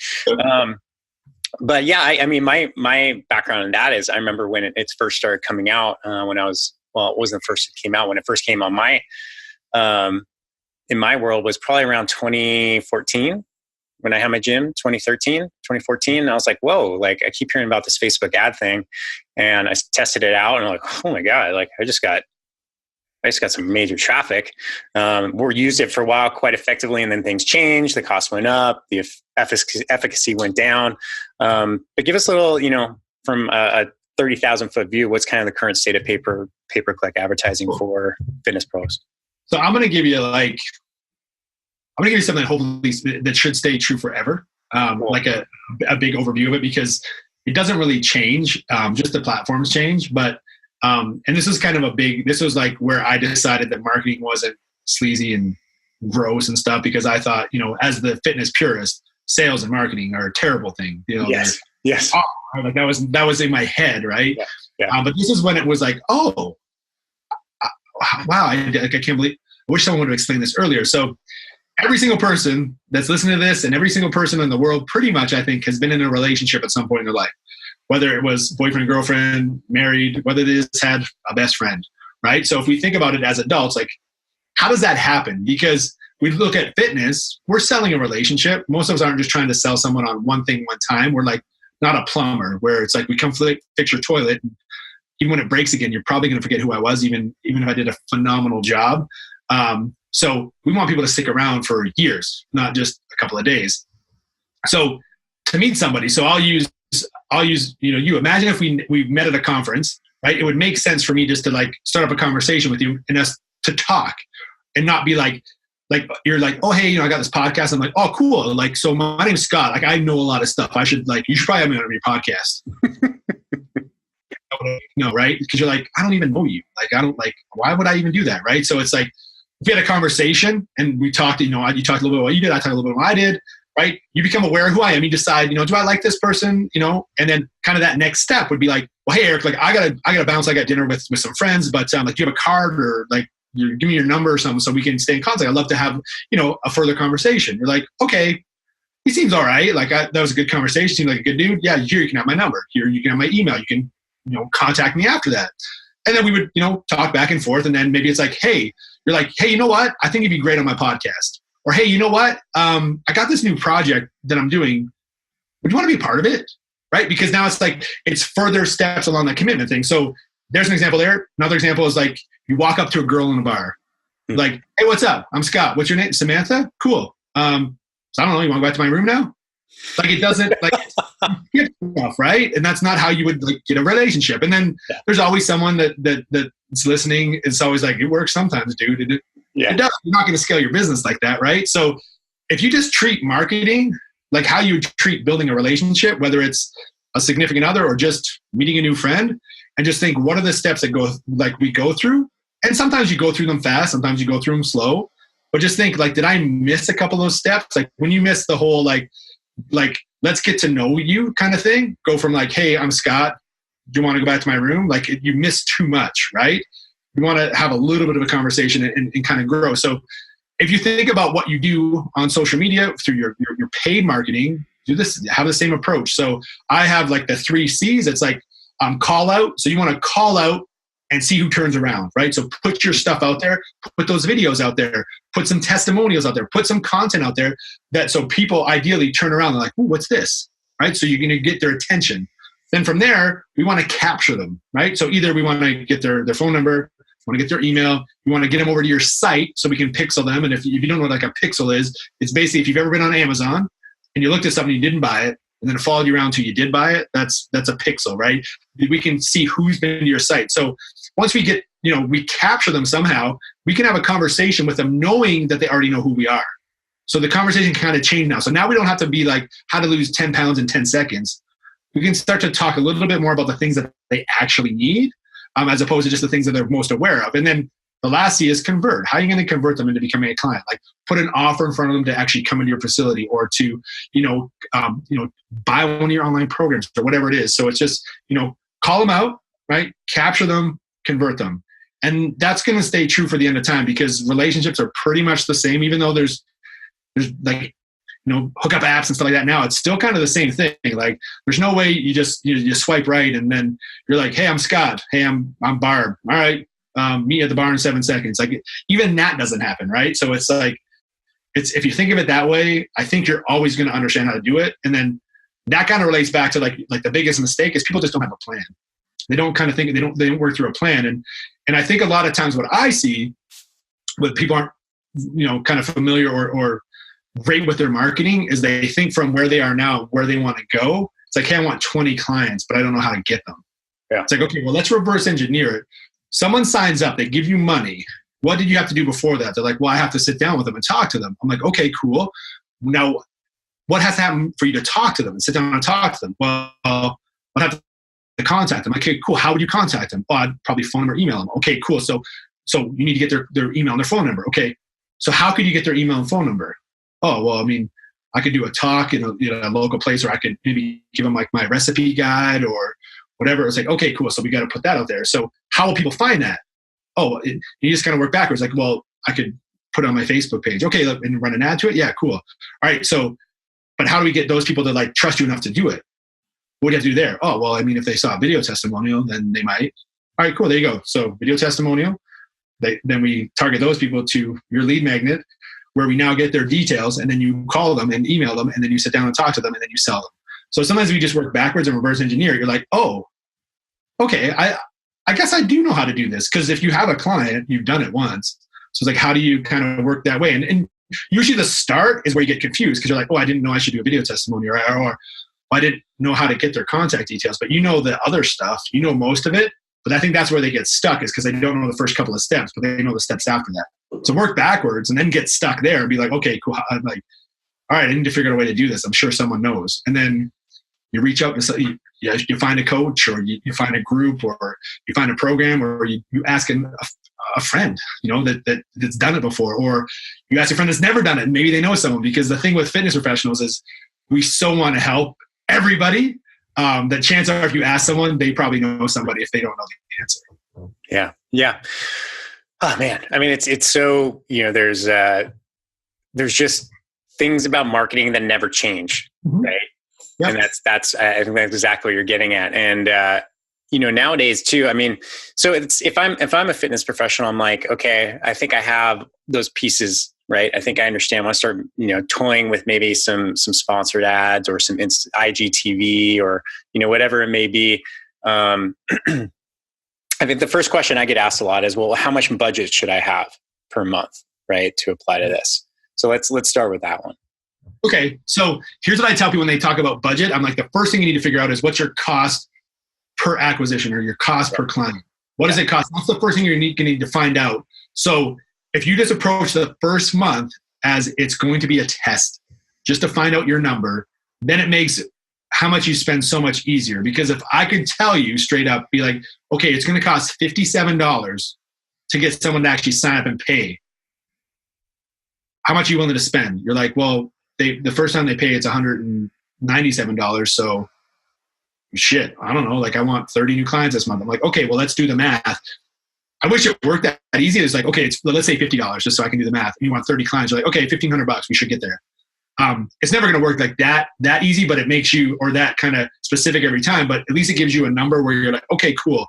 But yeah, I mean, my background in that is I remember when it first started coming out. When I was, it wasn't the first it came out. When it first came on in my world was probably around 2014 when I had my gym. 2014. And I was like, whoa! Like I keep hearing about this Facebook ad thing, and I tested it out, and I'm like, oh my god! Like I just got some major traffic. We used it for a while quite effectively, and then things changed. The cost went up. The efficacy went down. But give us a little, from a 30,000 foot view, what's kind of the current state of pay-per-click advertising for fitness pros? So I'm going to give you something hopefully that should stay true forever. Like a big overview of it, because it doesn't really change. Just the platforms change, but and this is kind of this was like where I decided that marketing wasn't sleazy and gross and stuff, because I thought, as the fitness purist, sales and marketing are a terrible thing. Yes. Like that was in my head. Right. Yeah. But this is when it was like, wow, I can't believe, I wish someone would have explained this earlier. So every single person that's listening to this and every single person in the world pretty much, I think, has been in a relationship at some point in their life, whether it was boyfriend, girlfriend, married, whether they just had a best friend, right? So if we think about it as adults, like, how does that happen? Because we look at fitness, we're selling a relationship. Most of us aren't just trying to sell someone on one thing one time. We're like not a plumber where it's like we come fix your toilet. And even when it breaks again, you're probably going to forget who I was, even if I did a phenomenal job. So we want people to stick around for years, not just a couple of days. So to meet somebody, so I'll use, you imagine if we met at a conference, right? It would make sense for me just to like start up a conversation with you and us to talk and not be like you're like, oh, hey, I got this podcast. I'm like, oh, cool. Like, so my name's Scott. Like, I know a lot of stuff. You should probably have me on your podcast. No, right? Because you're like, I don't even know you. Like, why would I even do that? Right. So it's like, if we had a conversation and we talked, you talked a little bit about what you did. I talked a little bit about what I did, right? You become aware of who I am. You decide, do I like this person? And then kind of that next step would be like, well, hey, Eric, like I gotta bounce. I got dinner with some friends, but like, do you have a card or like, you give me your number or something so we can stay in contact. I'd love to have, a further conversation. You're like, okay, he seems all right. Like that was a good conversation. Seemed like a good dude. Yeah, here you can have my number. Here you can have my email. You can, contact me after that. And then we would, talk back and forth. And then maybe it's like, hey, you're like, hey, you know what? I think you'd be great on my podcast. Or, hey, you know what? I got this new project that I'm doing. Would you want to be a part of it? Right? Because now it's like, it's further steps along the commitment thing. So there's an example there. Another example is like, you walk up to a girl in a bar. You're like, hey, what's up? I'm Scott. What's your name? Samantha? Cool. So I don't know. You want to go back to my room now? Like, it doesn't, like, get stuff, right? And that's not how you would like get a relationship. And then there's always someone that's listening. It's always like, it works sometimes, dude. It does. You're not going to scale your business like that, right? So if you just treat marketing like how you treat building a relationship, whether it's a significant other or just meeting a new friend, and just think, what are the steps that we go through? And sometimes you go through them fast, sometimes you go through them slow. But just think, like, did I miss a couple of those steps? Like when you miss the whole like let's get to know you kind of thing. Go from like, hey, I'm Scott. Do you want to go back to my room? Like you miss too much, right? You want to have a little bit of a conversation and kind of grow. So if you think about what you do on social media through your paid marketing, have the same approach. So I have like the 3 C's. It's like call out. So you want to call out and see who turns around, right? So put your stuff out there, put those videos out there, put some testimonials out there, put some content out there so people ideally turn around and like, ooh, what's this, right? So you're going to get their attention. Then from there, we want to capture them, right? So either we want to get their phone number, we want to get their email, we want to get them over to your site so we can pixel them. And if you don't know what like a pixel is, it's basically if you've ever been on Amazon and you looked at something, you didn't buy it, and then it followed you around till you did buy it, that's a pixel, right? We can see who's been to your site. So once we get, we capture them somehow, we can have a conversation with them knowing that they already know who we are. So the conversation can kind of change now. So now we don't have to be like how to lose 10 pounds in 10 seconds. We can start to talk a little bit more about the things that they actually need, as opposed to just the things that they're most aware of. And then the last C is convert. How are you going to convert them into becoming a client? Like put an offer in front of them to actually come into your facility or to, buy one of your online programs or whatever it is. So it's just, call them out, right? Capture them, convert them. And that's going to stay true for the end of time because relationships are pretty much the same, even though there's like, hookup apps and stuff like that now. It's still kind of the same thing. Like there's no way you just, you swipe right and then you're like, hey, I'm Scott. Hey, I'm Barb. All right. Meet at the bar in 7 seconds. Like even that doesn't happen, right? So it's like, if you think of it that way, I think you're always going to understand how to do it. And then that kind of relates back to like the biggest mistake is people just don't have a plan. They don't kind of think, they don't work through a plan. And I think a lot of times what I see with people aren't, kind of familiar or great with their marketing is they think from where they are now, where they want to go. It's like, hey, I want 20 clients, but I don't know how to get them. Yeah. It's like, okay, well, let's reverse engineer it. Someone signs up, they give you money. What did you have to do before that? They're like, well, I have to sit down with them and talk to them. I'm like, okay, cool. Now, what has to happen for you to talk to them and sit down and talk to them? Well, I'd have to contact them. Okay, cool. How would you contact them? Oh, I'd probably phone them or email them. Okay, cool. So you need to get their email and their phone number. Okay, so how could you get their email and phone number? Oh, well, I mean, I could do a talk in a local place, or I could maybe give them like my recipe guide or whatever. It's like, okay, cool. So we got to put that out there. So how will people find that? you just kind of work backwards. Like, well, I could put it on my Facebook page. Okay. And run an ad to it. Yeah, cool. All right. So, but how do we get those people to like trust you enough to do it? What do you have to do there? Oh, well, I mean, if they saw a video testimonial, then they might. All right, cool. There you go. So video testimonial. Then we target those people to your lead magnet, where we now get their details, and then you call them and email them, and then you sit down and talk to them, and then you sell them. So sometimes we just work backwards and reverse engineer. You're like, oh, okay, I guess I do know how to do this. Because if you have a client, you've done it once. So it's like, how do you kind of work that way? And usually the start is where you get confused, because you're like, oh, I didn't know I should do a video testimony, or I didn't know how to get their contact details. But you know the other stuff, you know most of it. But I think that's where they get stuck, is because they don't know the first couple of steps, but they know the steps after that. So work backwards and then get stuck there and be like, okay, cool. I'm like, all right, I need to figure out a way to do this. I'm sure someone knows. And then you reach out to you find a coach, or you find a group, or you find a program, or you ask a friend, that's done it before, or you ask a friend that's never done it, and maybe they know someone. Because the thing with fitness professionals is we so want to help everybody. That chances are, if you ask someone, they probably know somebody if they don't know the answer. Yeah. Yeah. Oh man. I mean, it's so, there's just things about marketing that never change. Mm-hmm. Right. Yep. And that's, I think that's exactly what you're getting at. And, nowadays too, I mean, so if I'm a fitness professional, I'm like, okay, I think I have those pieces, right? I think I understand. I want to start, toying with maybe some sponsored ads or some IGTV or, whatever it may be. I think the first question I get asked a lot is, well, how much budget should I have per month, right, to apply to this? So let's start with that one. Okay. So here's what I tell people when they talk about budget. I'm like, the first thing you need to figure out is what's your cost per acquisition, or your cost per client. What does it cost? That's the first thing you're going to need to find out. So if you just approach the first month as it's going to be a test, just to find out your number, then it makes how much you spend so much easier. Because if I could tell you straight up, be like, okay, it's going to cost $57 to get someone to actually sign up and pay. How much are you willing to spend? You're like, well, the first time they pay, it's $197. So shit, I don't know. Like, I want 30 new clients this month. I'm like, okay, well, let's do the math. I wish it worked that easy. It's like, okay, let's say $50 just so I can do the math. And you want 30 clients. You're like, okay, $1,500. We should get there. It's never going to work like that easy, but it makes you, or that kind of specific every time. But at least it gives you a number where you're like, okay, cool.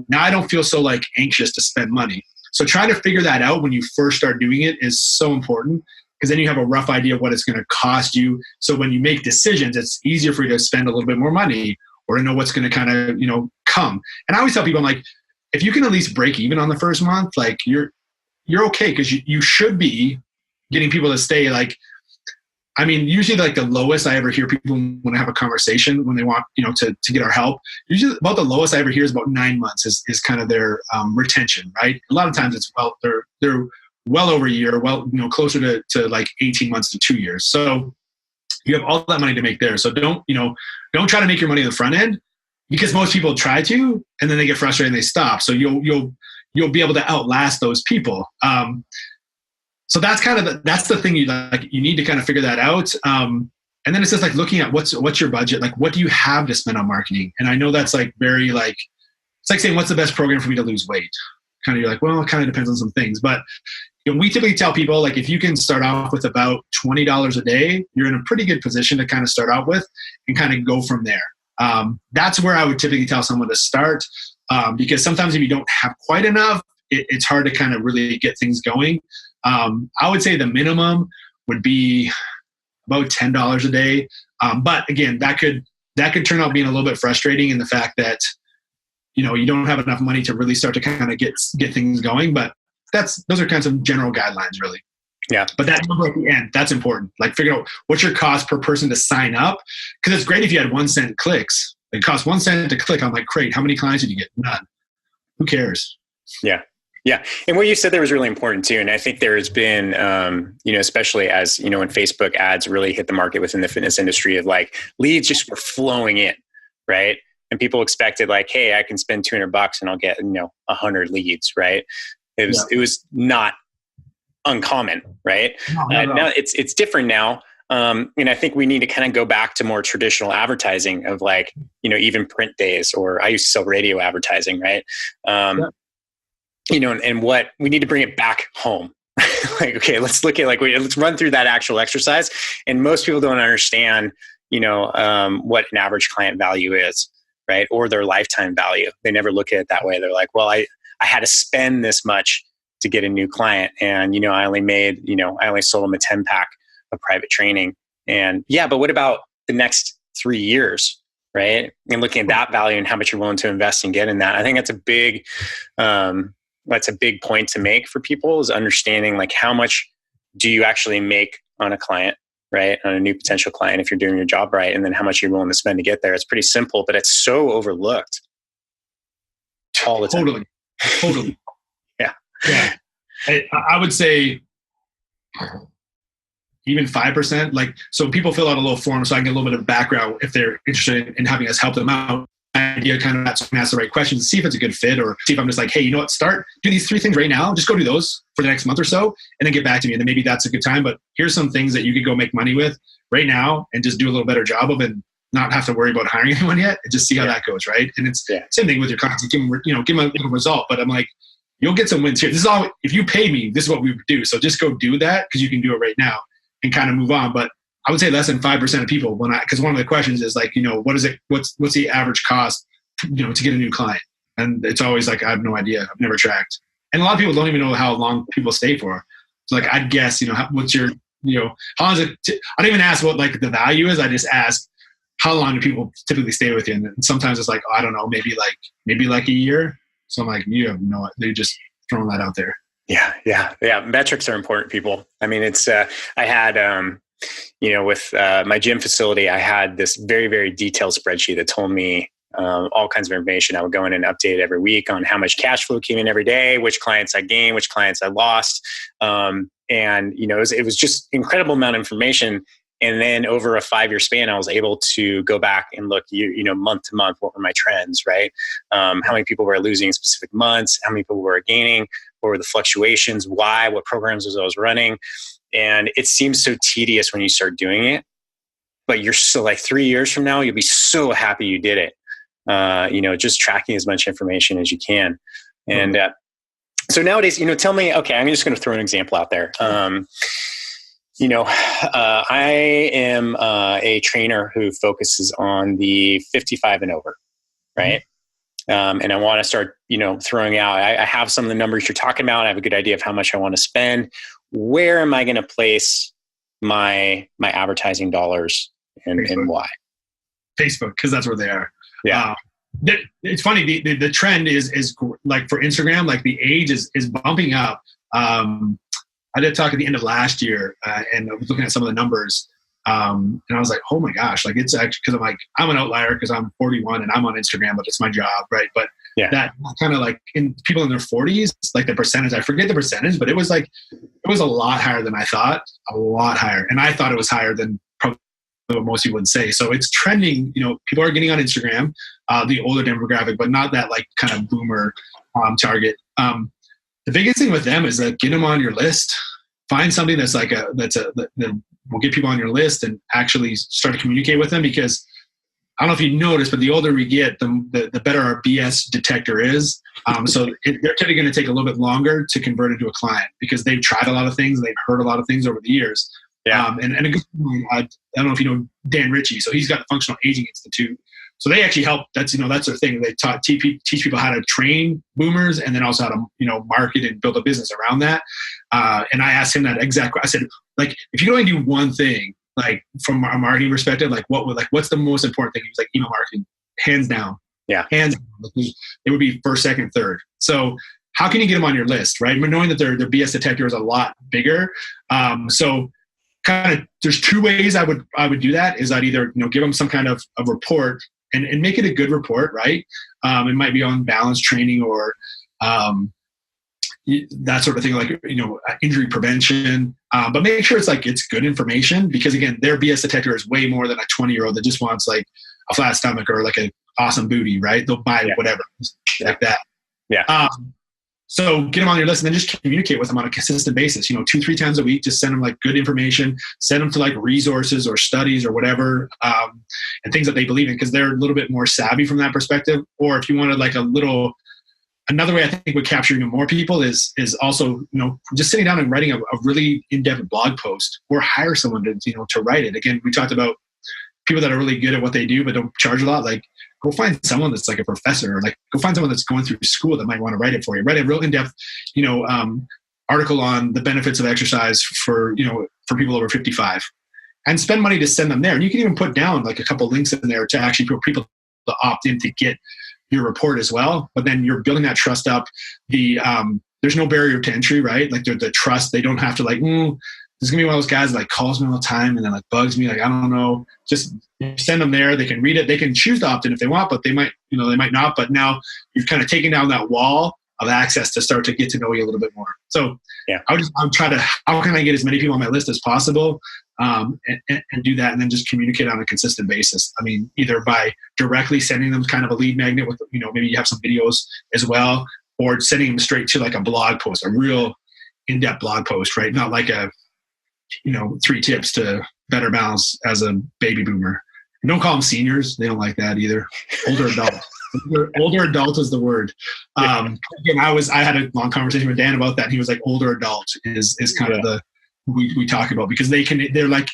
Now I don't feel so like anxious to spend money. So trying to figure that out when you first start doing it is so important, because then you have a rough idea of what it's going to cost you. So when you make decisions, it's easier for you to spend a little bit more money, or to know what's going to kind of, come. And I always tell people, I'm like, if you can at least break even on the first month, like you're okay, because you should be getting people to stay. Like, I mean, usually like the lowest I ever hear people when I have a conversation, when they want, to get our help, usually about the lowest I ever hear is about 9 months is kind of their retention, right? A lot of times it's, well, they're well over a year, closer to like 18 months to 2 years. So you have all that money to make there. So don't try to make your money on the front end, because most people try to, and then they get frustrated and they stop. So you'll be able to outlast those people. So that's kind of that's the thing you need to kind of figure that out. And then it's just like looking at what's your budget? Like, what do you have to spend on marketing? And I know that's like very like, it's like saying, what's the best program for me to lose weight? Kind of, you're like, well, it kind of depends on some things, but we typically tell people, like, if you can start off with about $20 a day, you're in a pretty good position to kind of start out with and kind of go from there. That's where I would typically tell someone to start, because sometimes if you don't have quite enough, it's hard to kind of really get things going. I would say the minimum would be about $10 a day. But again, that could turn out being a little bit frustrating in the fact that, you don't have enough money to really start to kind of get things going. But those are kinds of general guidelines, really. Yeah. But that number at the end, that's important. Like, figure out what's your cost per person to sign up. Because it's great if you had 1 cent clicks. It costs 1 cent to click. I'm like, great. How many clients did you get? None. Who cares? Yeah. Yeah. And what you said there was really important too. And I think there has been, especially as, when Facebook ads really hit the market within the fitness industry, of like leads just were flowing in, right? And people expected like, hey, I can spend $200 and I'll get, 100 leads, right? It was not uncommon, right? No. Now it's different now. And I think we need to kind of go back to more traditional advertising of like, even print days, or I used to sell radio advertising, right? and what we need to bring it back home. Like, okay, let's look at let's run through that actual exercise. And most people don't understand, what an average client value is, right? Or their lifetime value. They never look at it that way. They're like, well, I had to spend this much to get a new client. And, I only sold them a 10-pack of private training. And yeah, but what about the next 3 years, right? And looking at that value and how much you're willing to invest and get in that. I think that's a big point to make for people, is understanding like how much do you actually make on a client, right? On a new potential client, if you're doing your job right, and then how much you're willing to spend to get there. It's pretty simple, but it's so overlooked all the time. Totally. Yeah. I would say even 5%, so people fill out a little form so I can get a little bit of background if they're interested in having us help them out. Idea kind of ask the right questions to see if it's a good fit, or see if I'm just like, hey, you know what, do these 3 things right now, just go do those for the next month or so, and then get back to me. And then maybe that's a good time, but here's some things that you could go make money with right now and just do a little better job of, and not have to worry about hiring anyone yet, and just see how that goes, right? And it's same thing with your clients. Give them a little result, but I'm like, you'll get some wins here. This is all, if you pay me, this is what we would do. So just go do that, because you can do it right now and kind of move on. But I would say less than 5% of people, because one of the questions is like, what's the average cost, to get a new client? And it's always like, I have no idea. I've never tracked. And a lot of people don't even know how long people stay for. So like, I'd guess, what's your, how long is it? I don't even ask what like the value is. I just ask, how long do people typically stay with you? And sometimes it's like, I don't know, maybe like a year. So I'm like, you have no, they're just throwing that out there. Yeah. Metrics are important, people. I mean, it's, I had, with my gym facility, I had this very, very detailed spreadsheet that told me all kinds of information. I would go in and update it every week on how much cash flow came in every day, which clients I gained, which clients I lost. And, it was just incredible amount of information. And then over a 5-year span, I was able to go back and look, month to month, what were my trends, right? How many people were losing in specific months? How many people were gaining? What were the fluctuations? Why? What programs was I was running? And it seems so tedious when you start doing it, but you're so like 3 years from now, you'll be so happy you did it. Just tracking as much information as you can. And so nowadays, tell me, okay, I'm just going to throw an example out there. I am a trainer who focuses on the 55 and over, right? And I want to start, throwing out, I have some of the numbers you're talking about. I have a good idea of how much I want to spend. Where am I going to place my advertising dollars and why? Facebook, because that's where they are. Yeah. It's funny. The trend is like for Instagram, like the age is bumping up. I did talk at the end of last year, and I was looking at some of the numbers, and I was like, "Oh my gosh!" Like it's actually, because I'm an outlier because I'm 41 and I'm on Instagram, but it's my job, right? But that kind of like in people in their 40s, like the percentage, I forget the percentage, but it was a lot higher than I thought, a lot higher, and I thought it was higher than probably what most people would say. So it's trending. People are getting on Instagram, the older demographic, but not that like kind of boomer target. The biggest thing with them is that get them on your list. Find something that's that will get people on your list and actually start to communicate with them. Because I don't know if you noticed, but the older we get, the better our BS detector is. So they're typically going to take a little bit longer to convert into a client because they've tried a lot of things, they've heard a lot of things over the years. Yeah. And a good, I don't know if you know Dan Ritchie, so he's got the Functional Aging Institute. So they actually help. That's their thing. They teach people how to train boomers, and then also how to market and build a business around that. And I asked him that exact. I said, like, if you could only do one thing, like from a marketing perspective, like what's the most important thing? He was like, email marketing, hands down. Yeah, hands down. It would be first, second, third. So how can you get them on your list, right? But knowing that their BS detector is a lot bigger. So kind of there's 2 ways I would do that. Is I'd either give them some kind of a report. And make it a good report, right? It might be on balance training or that sort of thing, like injury prevention. But make sure it's good information, because again, their BS detector is way more than a 20-year-old that just wants like a flat stomach or like an awesome booty, right? They'll buy whatever like that. Yeah. So get them on your list and then just communicate with them on a consistent basis. 2-3 times a week, just send them like good information, send them to like resources or studies or whatever, and things that they believe in, because they're a little bit more savvy from that perspective. Or if you wanted like a little Another way I think would capture even more people is also, just sitting down and writing a really in-depth blog post, or hire someone to write it. Again, we talked about people that are really good at what they do but don't charge a lot. Like, go find someone that's like a professor, or like go find someone that's going through school that might want to write it for you. Write a real in-depth, article on the benefits of exercise for people over 55, and spend money to send them there. And you can even put down like a couple links in there to actually put people to opt in to get your report as well. But then you're building that trust up. There's no barrier to entry, right? Like the trust, they don't have to like, there's gonna be one of those guys that like calls me all the time and then like bugs me. Like, I don't know, just send them there. They can read it. They can choose to opt in if they want, but they might not. But now you've kind of taken down that wall of access to start to get to know you a little bit more. So yeah, I'm trying to, how can I get as many people on my list as possible, and do that, and then just communicate on a consistent basis. I mean, either by directly sending them kind of a lead magnet with, maybe you have some videos as well, or sending them straight to like a blog post, a real in-depth blog post, right? Not like a, 3 tips to better balance as a baby boomer. And don't call them seniors. They don't like that either. Older adult. Older adult is the word. Again, I had a long conversation with Dan about that. And he was like, older adult is kind of the we talk about, because they're like,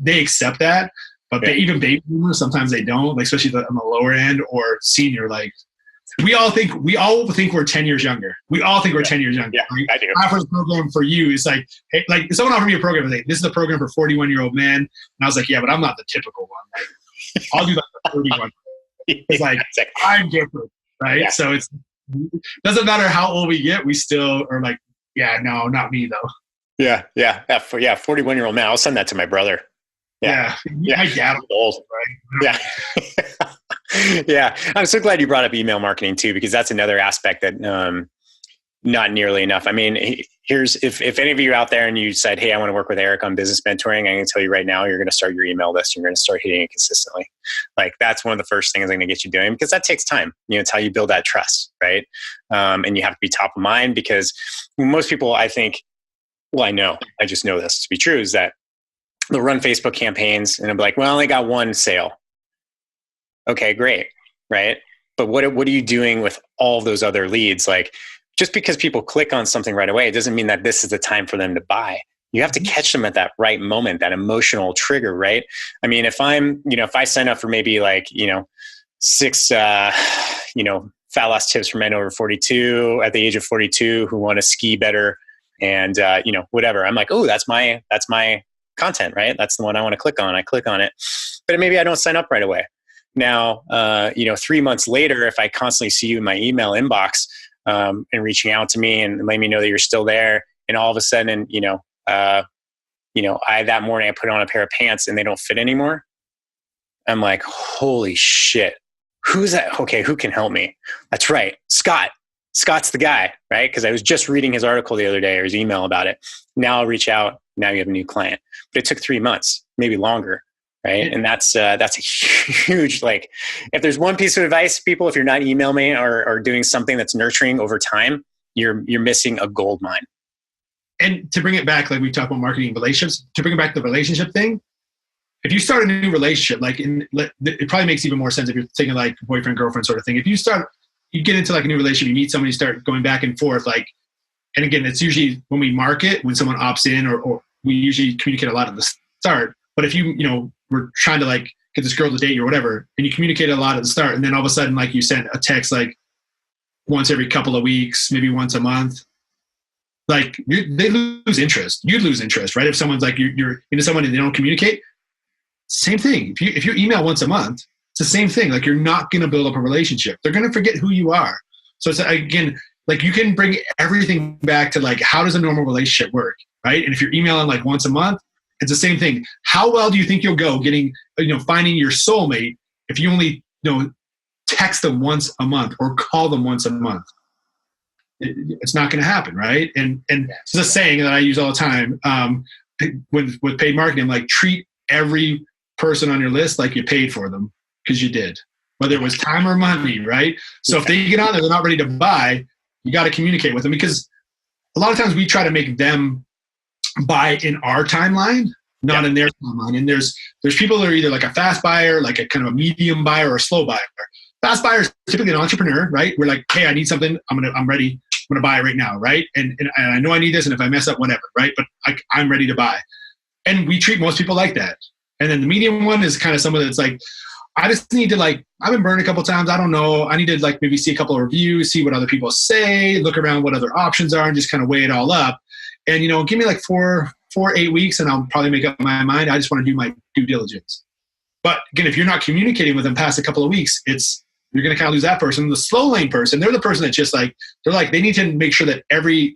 they accept that, but they, even baby boomers, sometimes they don't, like, especially on the lower end, or senior. Like, we all think we're 10 years younger. We all think we're 10 years younger. Yeah, right? I do. I offer the program for you. It's like, hey, like if someone offered me a program, and this is the program for 41-year-old men. And I was like, yeah, but I'm not the typical one. Like, I'll do like the 31. It's like, I'm different, right? Yeah. So it doesn't matter how old we get. We still are like, yeah, no, not me though. Yeah. 41-year-old man. I'll send that to my brother. Yeah. My dad was old, right? Yeah. Yeah. I'm so glad you brought up email marketing too, because that's another aspect that not nearly enough. I mean, if any of you out there and you said, hey, I want to work with Eric on business mentoring, I'm going to tell you right now, you're going to start your email list. You're going to start hitting it consistently. Like, that's one of the first things I'm going to get you doing, because that takes time. It's how you build that trust, right? And you have to be top of mind, because most people, I think, well, I just know this to be true, is that they'll run Facebook campaigns and they'll be like, well, I only got one sale. Okay, great. Right. But what are you doing with all of those other leads? Like, just because people click on something right away, it doesn't mean that this is the time for them to buy. You have to catch them at that right moment, that emotional trigger, right? I mean, if I sign up for maybe like, 6, fat loss tips for men over 42 at the age of 42 who want to ski better and, whatever. I'm like, oh, that's my content, right? That's the one I want to click on. I click on it, but maybe I don't sign up right away. Now, 3 months later, if I constantly see you in my email inbox, and reaching out to me and letting me know that you're still there, and all of a sudden, that morning I put on a pair of pants and they don't fit anymore, I'm like, holy shit, who's that? Okay, who can help me? That's right, Scott. Scott's the guy, right? Because I was just reading his article the other day, or his email about it. Now I'll reach out. Now you have a new client. But it took 3 months, maybe longer. Right. And that's a huge, like, if there's one piece of advice, people, if you're not emailing me or doing something that's nurturing over time, you're missing a gold mine. And to bring it back, like we talk about marketing relationships, to bring it back to the relationship thing, if you start a new relationship, it probably makes even more sense if you're thinking like boyfriend, girlfriend sort of thing. If you get into like a new relationship, you meet somebody, you start going back and forth, like, and again, it's usually when we market, when someone opts in, or we usually communicate a lot at the start. But if we're trying to like get this girl to date you or whatever, and you communicate a lot at the start, and then all of a sudden, like, you send a text like once every couple of weeks, maybe once a month, like they lose interest. You'd lose interest, right? If someone's like, you're into someone and they don't communicate, same thing. If you email once a month, it's the same thing. Like, you're not going to build up a relationship. They're going to forget who you are. So it's, again, like, you can bring everything back to like, how does a normal relationship work, right? And if you're emailing like once a month, it's the same thing. How well do you think you'll go getting, finding your soulmate if you only, text them once a month or call them once a month? It's not going to happen, right? And it's a saying that I use all the time with paid marketing. Like, treat every person on your list like you paid for them, because you did, whether it was time or money, right? So if they get on there, they're not ready to buy, you got to communicate with them, because a lot of times we try to make them buy in our timeline, not in their timeline. And there's people that are either like a fast buyer, like a kind of a medium buyer, or a slow buyer. fast buyer is typically an entrepreneur, right? We're like, hey, I need something. I'm ready. I'm going to buy it right now, right? And I know I need this, and if I mess up, whatever, right? But I'm ready to buy. And we treat most people like that. And then the medium one is kind of someone that's like, I just need to like, I've been burned a couple times. I don't know. I need to like maybe see a couple of reviews, see what other people say, look around what other options are, and just kind of weigh it all up. And, give me like 8 weeks, and I'll probably make up my mind. I just want to do my due diligence. But again, if you're not communicating with them past a couple of weeks, you're going to kind of lose that person. The slow lane person, they're the person that's just like, they need to make sure that every,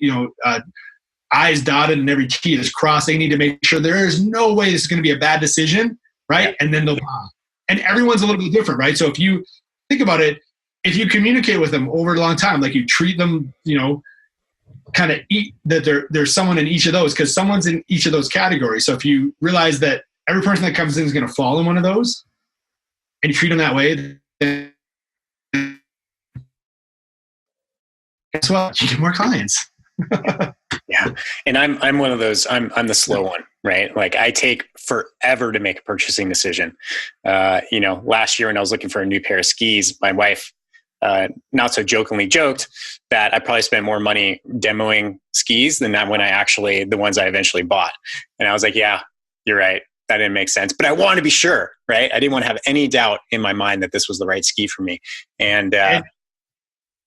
I's dotted and every T is crossed. They need to make sure there is no way this is going to be a bad decision, right? Yeah. And then they'll buy. And everyone's a little bit different, right? So if you think about it, if you communicate with them over a long time, like you treat them, kind of that there's someone in each of those, because someone's in each of those categories. So if you realize that every person that comes in is going to fall in one of those, and you treat them that way, then guess what? You get more clients. Yeah. And I'm one of those, I'm the slow one, right? Like I take forever to make a purchasing decision. Last year when I was looking for a new pair of skis, my wife, not so jokingly joked that I probably spent more money demoing skis than that when the ones I eventually bought. And I was like, yeah, you're right. That didn't make sense, but I wanted to be sure, right? I didn't want to have any doubt in my mind that this was the right ski for me. And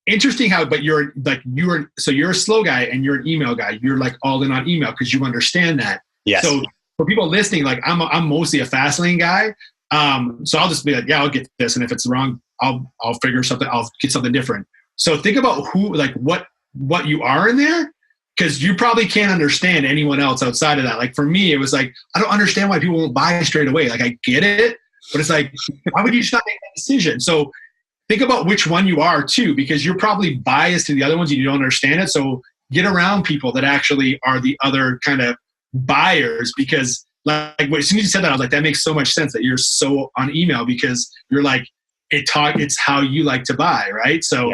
interesting how, but you're a slow guy and you're an email guy. You're like all in on email because you understand that. Yes. So for people listening, like I'm mostly a fast lane guy. So I'll just be like, yeah, I'll get this. And if it's wrong, I'll figure something, I'll get something different. So think about what you are in there, because you probably can't understand anyone else outside of that. Like for me, it was like, I don't understand why people won't buy straight away. Like I get it, but it's like, why would you just not make that decision? So think about which one you are too, because you're probably biased to the other ones and you don't understand it. So get around people that actually are the other kind of buyers, because like as soon as you said that, I was like, that makes so much sense that you're so on email, because you're like, it's how you like to buy, right? So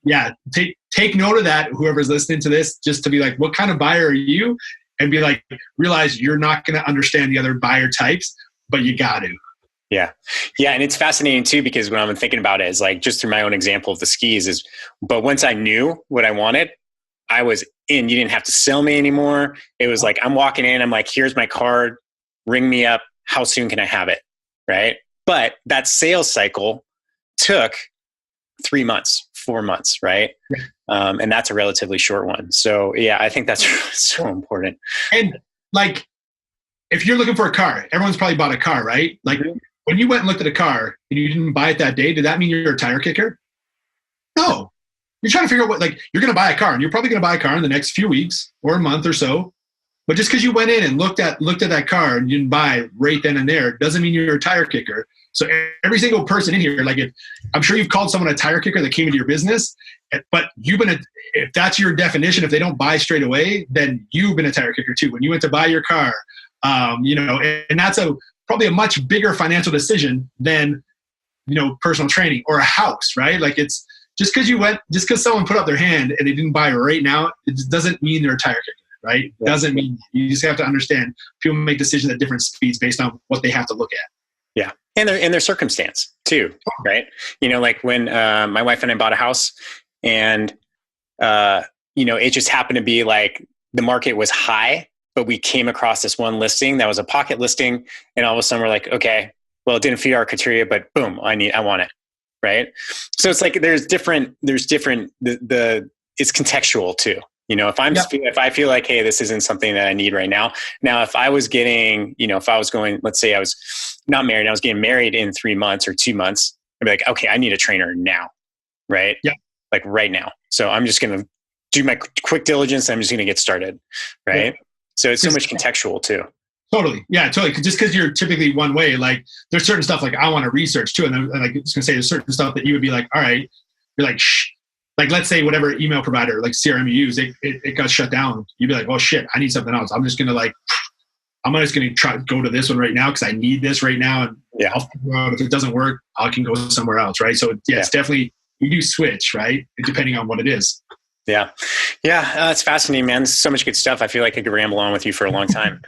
yeah, take note of that, whoever's listening to this, just to be like, what kind of buyer are you? And be like, realize you're not going to understand the other buyer types, but you got to. Yeah. Yeah. And it's fascinating too, because when I'm thinking about it is like, just through my own example of the skis but once I knew what I wanted, I was in. You didn't have to sell me anymore. It was like, I'm walking in, I'm like, here's my card, ring me up. How soon can I have it? Right. But that sales cycle took 3 months, 4 months. Right. And that's a relatively short one. So yeah, I think that's so important. And like, if you're looking for a car, everyone's probably bought a car, right? Like when you went and looked at a car and you didn't buy it that day, did that mean you're a tire kicker? No. You're trying to figure out you're going to buy a car, and you're probably going to buy a car in the next few weeks or a month or so. But just because you went in and looked at that car and you didn't buy right then and there doesn't mean you're a tire kicker. So every single person in here, like I'm sure you've called someone a tire kicker that came into your business, but if that's your definition, if they don't buy straight away, then you've been a tire kicker too. When you went to buy your car, and that's probably a much bigger financial decision than, personal training or a house, right? Like it's just because someone put up their hand and they didn't buy right now, it doesn't mean they're a tire kicker, right? It doesn't mean. You just have to understand people make decisions at different speeds based on what they have to look at. Yeah. And their circumstance too, right? Like when my wife and I bought a house and, it just happened to be like the market was high, but we came across this one listing that was a pocket listing. And all of a sudden we're like, okay, well, it didn't fit our criteria, but boom, I want it. Right. So it's like, it's contextual too. If I feel like, hey, this isn't something that I need right now. Now, if I was getting, let's say I was not married, I was getting married in 3 months or 2 months, I'd be like, okay, I need a trainer now. Right. Yeah. Like right now. So I'm just going to do my quick diligence. I'm just going to get started. Right. Yeah. So it's so much contextual too. Totally. Yeah, totally. Just because you're typically one way, like there's certain stuff like I want to research too. And I was going to say there's certain stuff that you would be like, all right, you're like, shh. Like, let's say whatever email provider, like CRM you use, it got shut down. You'd be like, oh shit, I need something else. I'm just going to try to go to this one right now because I need this right now. And I'll figure out if it doesn't work, I can go somewhere else. Right. So it's definitely, you do switch, right? Depending on what it is. Yeah. Yeah. It's fascinating, man. This is so much good stuff. I feel like I could ramble on with you for a long time.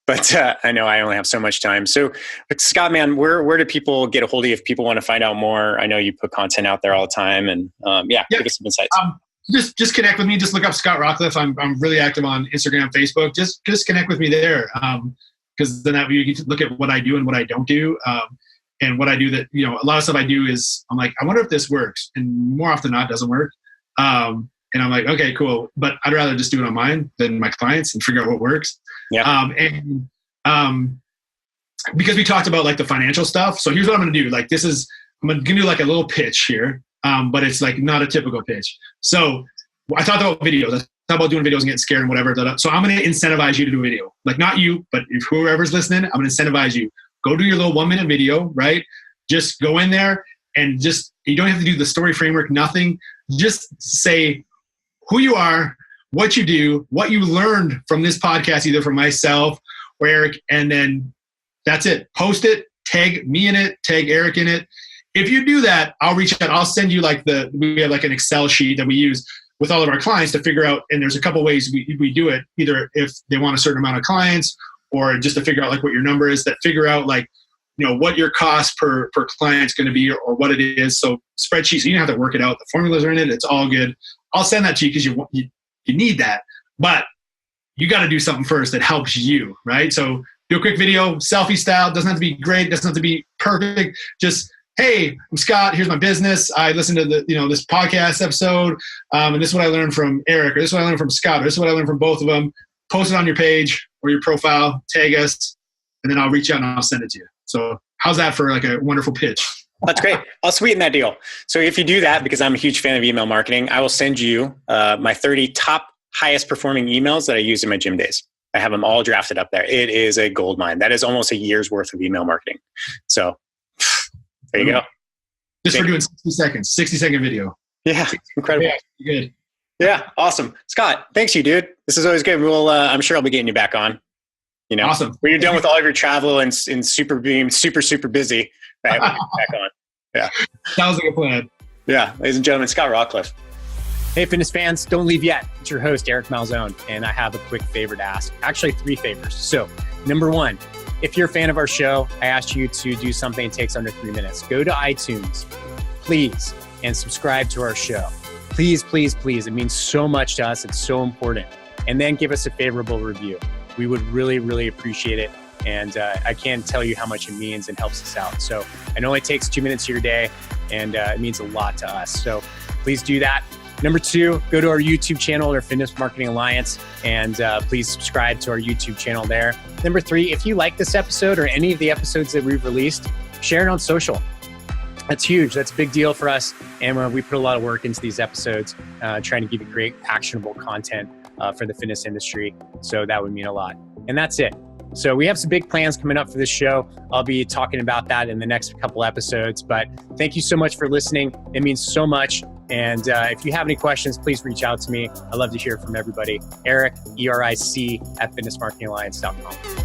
but I know I only have so much time. So, but Scott, man, where do people get a hold of you if people want to find out more? I know you put content out there all the time, and give us some insights. Just connect with me. Just look up Scott Rawcliffe. I'm really active on Instagram, Facebook. Just connect with me there, because then you can look at what I do and what I don't do. And what I do that, a lot of stuff I do is I'm like, I wonder if this works. And more often than not, it doesn't work. And I'm like, okay, cool. But I'd rather just do it on mine than my clients and figure out what works. Yeah. Because we talked about like the financial stuff. So here's what I'm going to do. Like I'm going to do like a little pitch here. But it's like not a typical pitch. So I talked about videos. I talked about doing videos and getting scared and whatever. So I'm going to incentivize you to do a video. Like not you, but if whoever's listening, I'm going to incentivize you. Go do your little 1-minute video, right? Just go in there and you don't have to do the story framework, nothing. Just say who you are, what you do, what you learned from this podcast, either from myself or Eric, and then that's it. Post it, tag me in it, tag Eric in it. If you do that, I'll reach out. I'll send you we have like an Excel sheet that we use with all of our clients to figure out, and there's a couple ways we do it, either if they want a certain amount of clients or just to figure out like what your number is, that figure out like, what your cost per client is going to be or what it is. So spreadsheets, you don't have to work it out. The formulas are in it. It's all good. I'll send that to you because you need that, but you got to do something first that helps you, right? So do a quick video, selfie style. Doesn't have to be great. Doesn't have to be perfect. Just, hey, I'm Scott. Here's my business. I listened to this podcast episode, and this is what I learned from Eric, or this is what I learned from Scott, or this is what I learned from both of them. Post it on your page or your profile, tag us, and then I'll reach out and I'll send it to you. So how's that for like a wonderful pitch? That's great. I'll sweeten that deal. So if you do that, because I'm a huge fan of email marketing, I will send you my 30 top highest performing emails that I use in my gym days. I have them all drafted up there. It is a gold mine. That is almost a year's worth of email marketing. So there you go. Just for doing 60-second video. Yeah, incredible. Yeah, good. Yeah, awesome. Scott, thanks you, dude. This is always good. I'm sure I'll be getting you back on. Awesome. When you're done with all of your travel and super being super busy, right? We'll get back on. Yeah. Sounds like a plan. Yeah, ladies and gentlemen, Scott Rawcliffe. Hey, fitness fans, don't leave yet. It's your host, Eric Malzone, and I have a quick favor to ask. Actually, 3 favors. So, number 1, if you're a fan of our show, I asked you to do something that takes under 3 minutes. Go to iTunes, please, and subscribe to our show. Please, please, please. It means so much to us. It's so important. And then give us a favorable review. We would really, really appreciate it. And I can't tell you how much it means and helps us out. So I know it takes 2 minutes of your day, and it means a lot to us. So please do that. Number 2, go to our YouTube channel, our Fitness Marketing Alliance, and please subscribe to our YouTube channel there. Number 3, if you like this episode or any of the episodes that we've released, share it on social. That's huge. That's a big deal for us. And we put a lot of work into these episodes, trying to give you great, actionable content for the fitness industry. So that would mean a lot. And that's it. So we have some big plans coming up for this show. I'll be talking about that in the next couple episodes. But thank you so much for listening. It means so much. And if you have any questions, please reach out to me. I'd love to hear from everybody. Eric, ERIC at fitnessmarketingalliance.com.